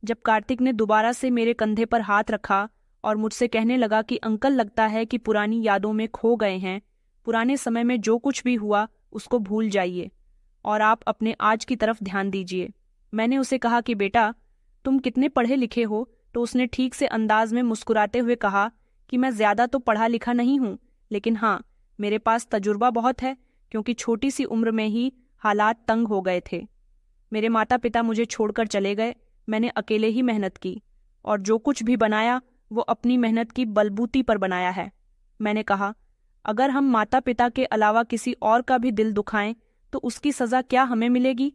A: जब कार्तिक ने दोबारा से मेरे कंधे पर हाथ रखा और मुझसे कहने लगा कि अंकल, लगता है कि पुरानी यादों में खो गए हैं। पुराने समय में जो कुछ भी हुआ उसको भूल जाइए और आप अपने आज की तरफ ध्यान दीजिए। मैंने उसे कहा कि बेटा, तुम कितने पढ़े लिखे हो? तो उसने ठीक से अंदाज में मुस्कुराते हुए कहा कि मैं ज़्यादा तो पढ़ा लिखा नहीं हूँ, लेकिन हाँ, मेरे पास तजुर्बा बहुत है, क्योंकि छोटी सी उम्र में ही हालात तंग हो गए थे। मेरे माता पिता मुझे छोड़कर चले गए। मैंने अकेले ही मेहनत की, और जो कुछ भी बनाया वो अपनी मेहनत की बलबूती पर बनाया है। मैंने कहा, अगर हम माता पिता के अलावा किसी और का भी दिल दुखाएं तो उसकी सज़ा क्या हमें मिलेगी?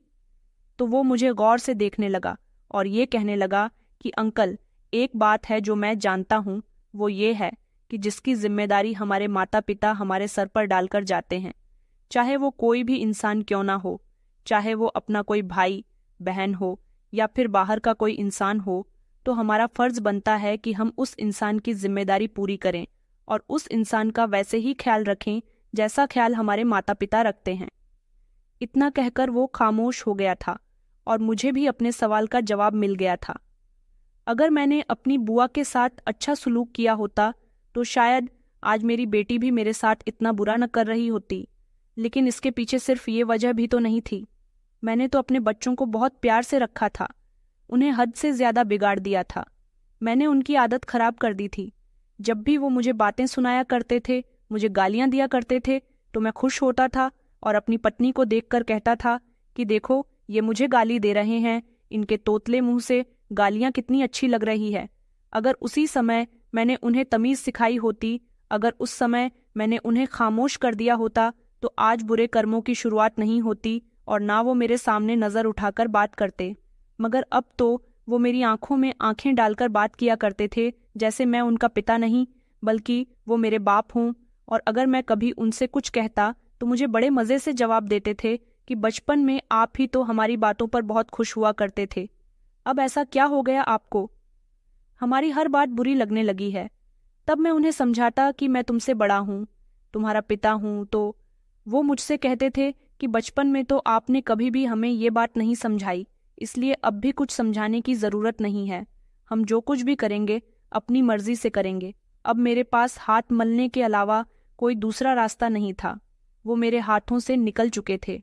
A: तो वो मुझे गौर से देखने लगा और ये कहने लगा कि अंकल, एक बात है जो मैं जानता हूँ, वो ये है कि जिसकी जिम्मेदारी हमारे माता पिता हमारे सर पर डालकर जाते हैं, चाहे वो कोई भी इंसान क्यों ना हो, चाहे वो अपना कोई भाई बहन हो या फिर बाहर का कोई इंसान हो, तो हमारा फर्ज बनता है कि हम उस इंसान की जिम्मेदारी पूरी करें और उस इंसान का वैसे ही ख्याल रखें जैसा ख्याल हमारे माता पिता रखते हैं। इतना कहकर वो खामोश हो गया था और मुझे भी अपने सवाल का जवाब मिल गया था। अगर मैंने अपनी बुआ के साथ अच्छा सलूक किया होता तो शायद आज मेरी बेटी भी मेरे साथ इतना बुरा न कर रही होती। लेकिन इसके पीछे सिर्फ ये वजह भी तो नहीं थी। मैंने तो अपने बच्चों को बहुत प्यार से रखा था, उन्हें हद से ज़्यादा बिगाड़ दिया था। मैंने उनकी आदत खराब कर दी थी। जब भी वो मुझे बातें सुनाया करते थे, मुझे गालियां दिया करते थे, तो मैं खुश होता था और अपनी पत्नी को देखकर कहता था कि देखो, ये मुझे गाली दे रहे हैं, इनके तोतले मुंह से गालियां कितनी अच्छी लग रही है। अगर उसी समय मैंने उन्हें तमीज़ सिखाई होती, अगर उस समय मैंने उन्हें खामोश कर दिया होता, तो आज बुरे कर्मों की शुरुआत नहीं होती और ना वो मेरे सामने नज़र उठाकर बात करते। मगर अब तो वो मेरी आंखों में आंखें डालकर बात किया करते थे, जैसे मैं उनका पिता नहीं बल्कि वो मेरे बाप हूँ। और अगर मैं कभी उनसे कुछ कहता तो मुझे बड़े मज़े से जवाब देते थे कि बचपन में आप ही तो हमारी बातों पर बहुत खुश हुआ करते थे, अब ऐसा क्या हो गया आपको? हमारी हर बात बुरी लगने लगी है। तब मैं उन्हें समझाता कि मैं तुमसे बड़ा हूँ, तुम्हारा पिता हूँ, तो वो मुझसे कहते थे कि बचपन में तो आपने कभी भी हमें ये बात नहीं समझाई, इसलिए अब भी कुछ समझाने की ज़रूरत नहीं है। हम जो कुछ भी करेंगे अपनी मर्जी से करेंगे। अब मेरे पास हाथ मलने के अलावा कोई दूसरा रास्ता नहीं था। वो मेरे हाथों से निकल चुके थे।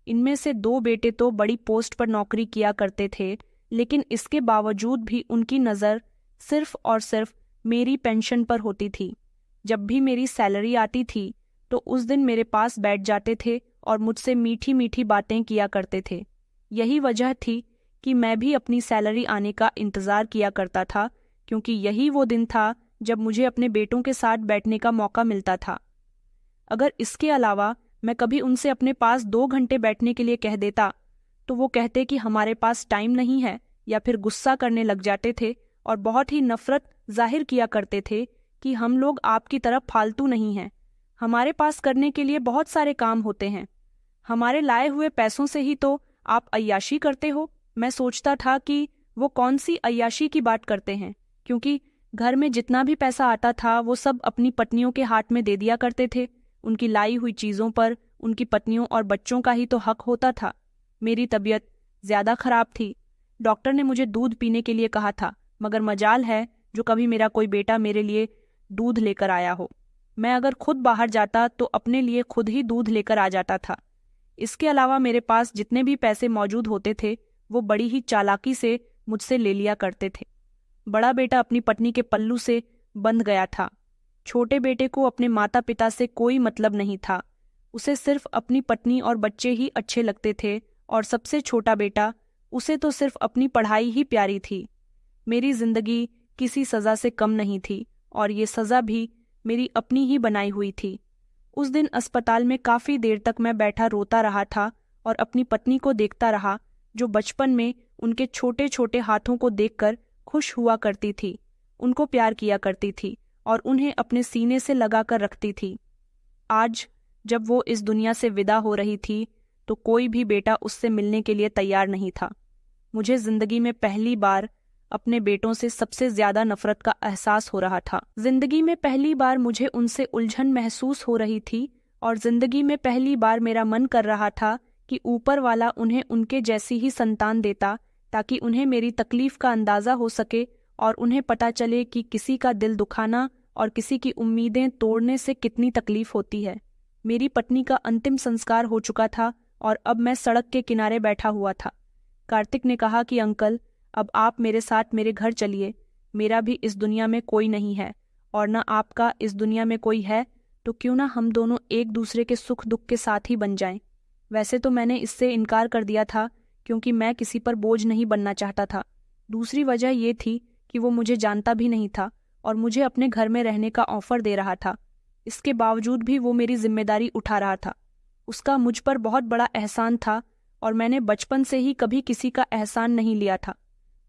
A: इनमें से 2 बेटे तो बड़ी पोस्ट पर नौकरी किया करते थे, लेकिन इसके बावजूद भी उनकी नज़र सिर्फ और सिर्फ मेरी पेंशन पर होती थी। जब भी मेरी सैलरी आती थी तो उस दिन मेरे पास बैठ जाते थे और मुझसे मीठी मीठी बातें किया करते थे। यही वजह थी कि मैं भी अपनी सैलरी आने का इंतज़ार किया करता था, क्योंकि यही वो दिन था जब मुझे अपने बेटों के साथ बैठने का मौका मिलता था। अगर इसके अलावा मैं कभी उनसे अपने पास 2 घंटे बैठने के लिए कह देता तो वो कहते कि हमारे पास टाइम नहीं है, या फिर गुस्सा करने लग जाते थे और बहुत ही नफरत जाहिर किया करते थे कि हम लोग आपकी तरफ फालतू नहीं हैं, हमारे पास करने के लिए बहुत सारे काम होते हैं, हमारे लाए हुए पैसों से ही तो आप अय्याशी करते हो। मैं सोचता था कि वो कौन सी अय्याशी की बात करते हैं, क्योंकि घर में जितना भी पैसा आता था वो सब अपनी पत्नियों के हाथ में दे दिया करते थे। उनकी लाई हुई चीज़ों पर उनकी पत्नियों और बच्चों का ही तो हक होता था। मेरी तबीयत ज़्यादा खराब थी। डॉक्टर ने मुझे दूध पीने के लिए कहा था, मगर मजाल है जो कभी मेरा कोई बेटा मेरे लिए दूध लेकर आया हो। मैं अगर खुद बाहर जाता तो अपने लिए खुद ही दूध लेकर आ जाता था। इसके अलावा मेरे पास जितने भी पैसे मौजूद होते थे वो बड़ी ही चालाकी से मुझसे ले लिया करते थे। बड़ा बेटा अपनी पत्नी के पल्लू से बंध गया था। छोटे बेटे को अपने माता पिता से कोई मतलब नहीं था, उसे सिर्फ अपनी पत्नी और बच्चे ही अच्छे लगते थे, और सबसे छोटा बेटा, उसे तो सिर्फ अपनी पढ़ाई ही प्यारी थी। मेरी जिंदगी किसी सज़ा से कम नहीं थी, और ये सज़ा भी मेरी अपनी ही बनाई हुई थी। उस दिन अस्पताल में काफ़ी देर तक मैं बैठा रोता रहा था और अपनी पत्नी को देखता रहा, जो बचपन में उनके छोटे छोटे हाथों को देखकर खुश हुआ करती थी, उनको प्यार किया करती थी और उन्हें अपने सीने से लगाकर रखती थी। आज जब वो इस दुनिया से विदा हो रही थी तो कोई भी बेटा उससे मिलने के लिए तैयार नहीं था। मुझे जिंदगी में पहली बार अपने बेटों से सबसे ज्यादा नफरत का एहसास हो रहा था। जिंदगी में पहली बार मुझे उनसे उलझन महसूस हो रही थी और जिंदगी में पहली बार मेरा मन कर रहा था कि ऊपर वाला उन्हें उनके जैसी ही संतान देता, ताकि उन्हें मेरी तकलीफ का अंदाजा हो सके और उन्हें पता चले कि किसी का दिल दुखाना और किसी की उम्मीदें तोड़ने से कितनी तकलीफ होती है। मेरी पत्नी का अंतिम संस्कार हो चुका था और अब मैं सड़क के किनारे बैठा हुआ था। कार्तिक ने कहा कि अंकल, अब आप मेरे साथ मेरे घर चलिए। मेरा भी इस दुनिया में कोई नहीं है और न आपका इस दुनिया में कोई है, तो क्यों ना हम दोनों एक दूसरे के सुख दुख के साथ ही बन जाएं। वैसे तो मैंने इससे इनकार कर दिया था क्योंकि मैं किसी पर बोझ नहीं बनना चाहता था। दूसरी वजह ये थी कि वो मुझे जानता भी नहीं था और मुझे अपने घर में रहने का ऑफर दे रहा था। इसके बावजूद भी वो मेरी जिम्मेदारी उठा रहा था। उसका मुझ पर बहुत बड़ा एहसान था और मैंने बचपन से ही कभी किसी का एहसान नहीं लिया था।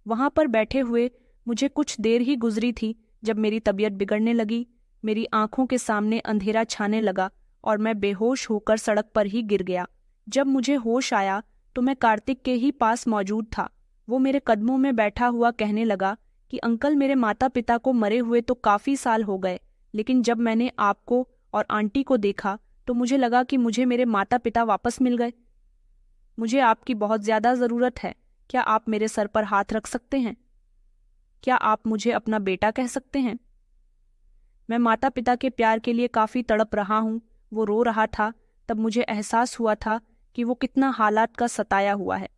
A: वहां पर बैठे हुए मुझे कुछ देर ही गुजरी थी जब मेरी तबीयत बिगड़ने लगी। मेरी आंखों के सामने अंधेरा छाने लगा और मैं बेहोश होकर सड़क पर ही गिर गया। जब मुझे होश आया तो मैं कार्तिक के ही पास मौजूद था। वो मेरे कदमों में बैठा हुआ कहने लगा कि अंकल, मेरे माता पिता को मरे हुए तो काफी साल हो गए, लेकिन जब मैंने आपको और आंटी को देखा तो मुझे लगा कि मुझे मेरे माता पिता वापस मिल गए। मुझे आपकी बहुत ज्यादा जरूरत है। क्या आप मेरे सर पर हाथ रख सकते हैं? क्या आप मुझे अपना बेटा कह सकते हैं? मैं माता पिता के प्यार के लिए काफी तड़प रहा हूँ। वो रो रहा था। तब मुझे एहसास हुआ था कि वो कितना हालात का सताया हुआ है।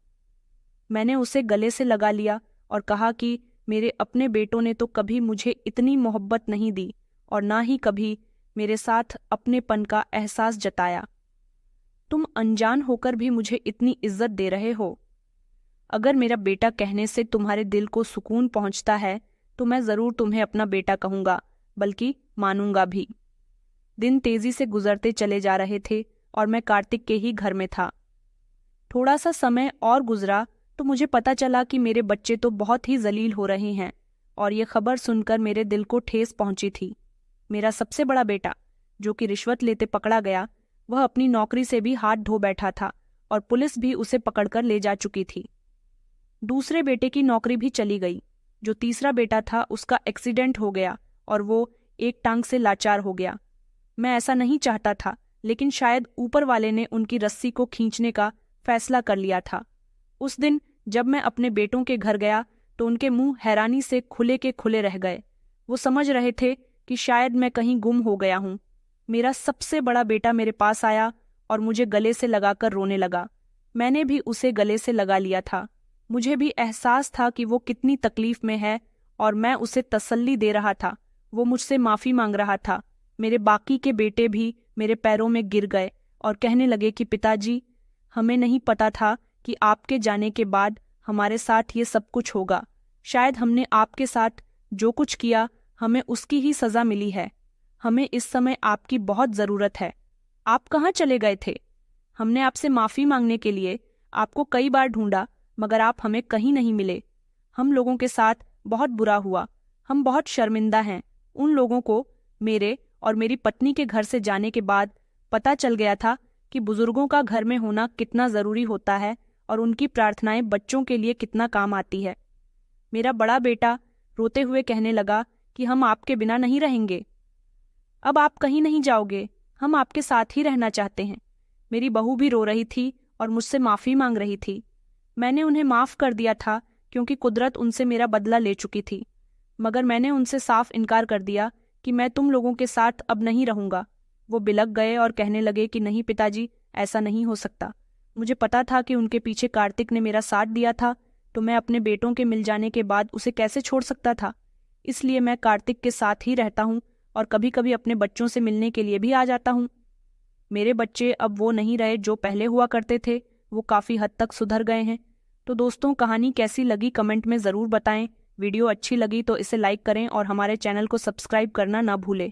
A: मैंने उसे गले से लगा लिया और कहा कि मेरे अपने बेटों ने तो कभी मुझे इतनी मोहब्बत नहीं दी और ना ही कभी मेरे साथ अपनेपन का एहसास जताया। तुम अनजान होकर भी मुझे इतनी इज्जत दे रहे हो। अगर मेरा बेटा कहने से तुम्हारे दिल को सुकून पहुंचता है तो मैं जरूर तुम्हें अपना बेटा कहूंगा, बल्कि मानूंगा भी। दिन तेजी से गुजरते चले जा रहे थे और मैं कार्तिक के ही घर में था। थोड़ा सा समय और गुजरा तो मुझे पता चला कि मेरे बच्चे तो बहुत ही जलील हो रहे हैं और ये खबर सुनकर मेरे दिल को ठेस पहुंची थी। मेरा सबसे बड़ा बेटा, जो कि रिश्वत लेते पकड़ा गया, वह अपनी नौकरी से भी हाथ धो बैठा था और पुलिस भी उसे पकड़कर ले जा चुकी थी। दूसरे बेटे की नौकरी भी चली गई। जो तीसरा बेटा था उसका एक्सीडेंट हो गया और वो एक टांग से लाचार हो गया। मैं ऐसा नहीं चाहता था, लेकिन शायद ऊपर वाले ने उनकी रस्सी को खींचने का फैसला कर लिया था। उस दिन जब मैं अपने बेटों के घर गया तो उनके मुंह हैरानी से खुले के खुले रह गए। वो समझ रहे थे कि शायद मैं कहीं गुम हो गया हूं। मेरा सबसे बड़ा बेटा मेरे पास आया और मुझे गले से लगाकर रोने लगा। मैंने भी उसे गले से लगा लिया था। मुझे भी एहसास था कि वो कितनी तकलीफ में है और मैं उसे तसल्ली दे रहा था। वो मुझसे माफी मांग रहा था। मेरे बाकी के बेटे भी मेरे पैरों में गिर गए और कहने लगे कि पिताजी, हमें नहीं पता था कि आपके जाने के बाद हमारे साथ ये सब कुछ होगा। शायद हमने आपके साथ जो कुछ किया हमें उसकी ही सजा मिली है। हमें इस समय आपकी बहुत जरूरत है। आप कहाँ चले गए थे? हमने आपसे माफी मांगने के लिए आपको कई बार ढूंढा, मगर आप हमें कहीं नहीं मिले। हम लोगों के साथ बहुत बुरा हुआ। हम बहुत शर्मिंदा हैं। उन लोगों को मेरे और मेरी पत्नी के घर से जाने के बाद पता चल गया था कि बुजुर्गों का घर में होना कितना जरूरी होता है और उनकी प्रार्थनाएं बच्चों के लिए कितना काम आती है। मेरा बड़ा बेटा रोते हुए कहने लगा कि हम आपके बिना नहीं रहेंगे। अब आप कहीं नहीं जाओगे, हम आपके साथ ही रहना चाहते हैं। मेरी बहू भी रो रही थी और मुझसे माफी मांग रही थी। मैंने उन्हें माफ कर दिया था क्योंकि कुदरत उनसे मेरा बदला ले चुकी थी, मगर मैंने उनसे साफ इनकार कर दिया कि मैं तुम लोगों के साथ अब नहीं रहूंगा। वो बिलक गए और कहने लगे कि नहीं पिताजी, ऐसा नहीं हो सकता। मुझे पता था कि उनके पीछे कार्तिक ने मेरा साथ दिया था, तो मैं अपने बेटों के मिल जाने के बाद उसे कैसे छोड़ सकता था। इसलिए मैं कार्तिक के साथ ही रहता हूँ और कभी कभी अपने बच्चों से मिलने के लिए भी आ जाता हूँ। मेरे बच्चे अब वो नहीं रहे जो पहले हुआ करते थे। वो काफ़ी हद तक सुधर गए हैं। तो दोस्तों, कहानी कैसी लगी कमेंट में ज़रूर बताएं। वीडियो अच्छी लगी तो इसे लाइक करें और हमारे चैनल को सब्सक्राइब करना ना भूलें।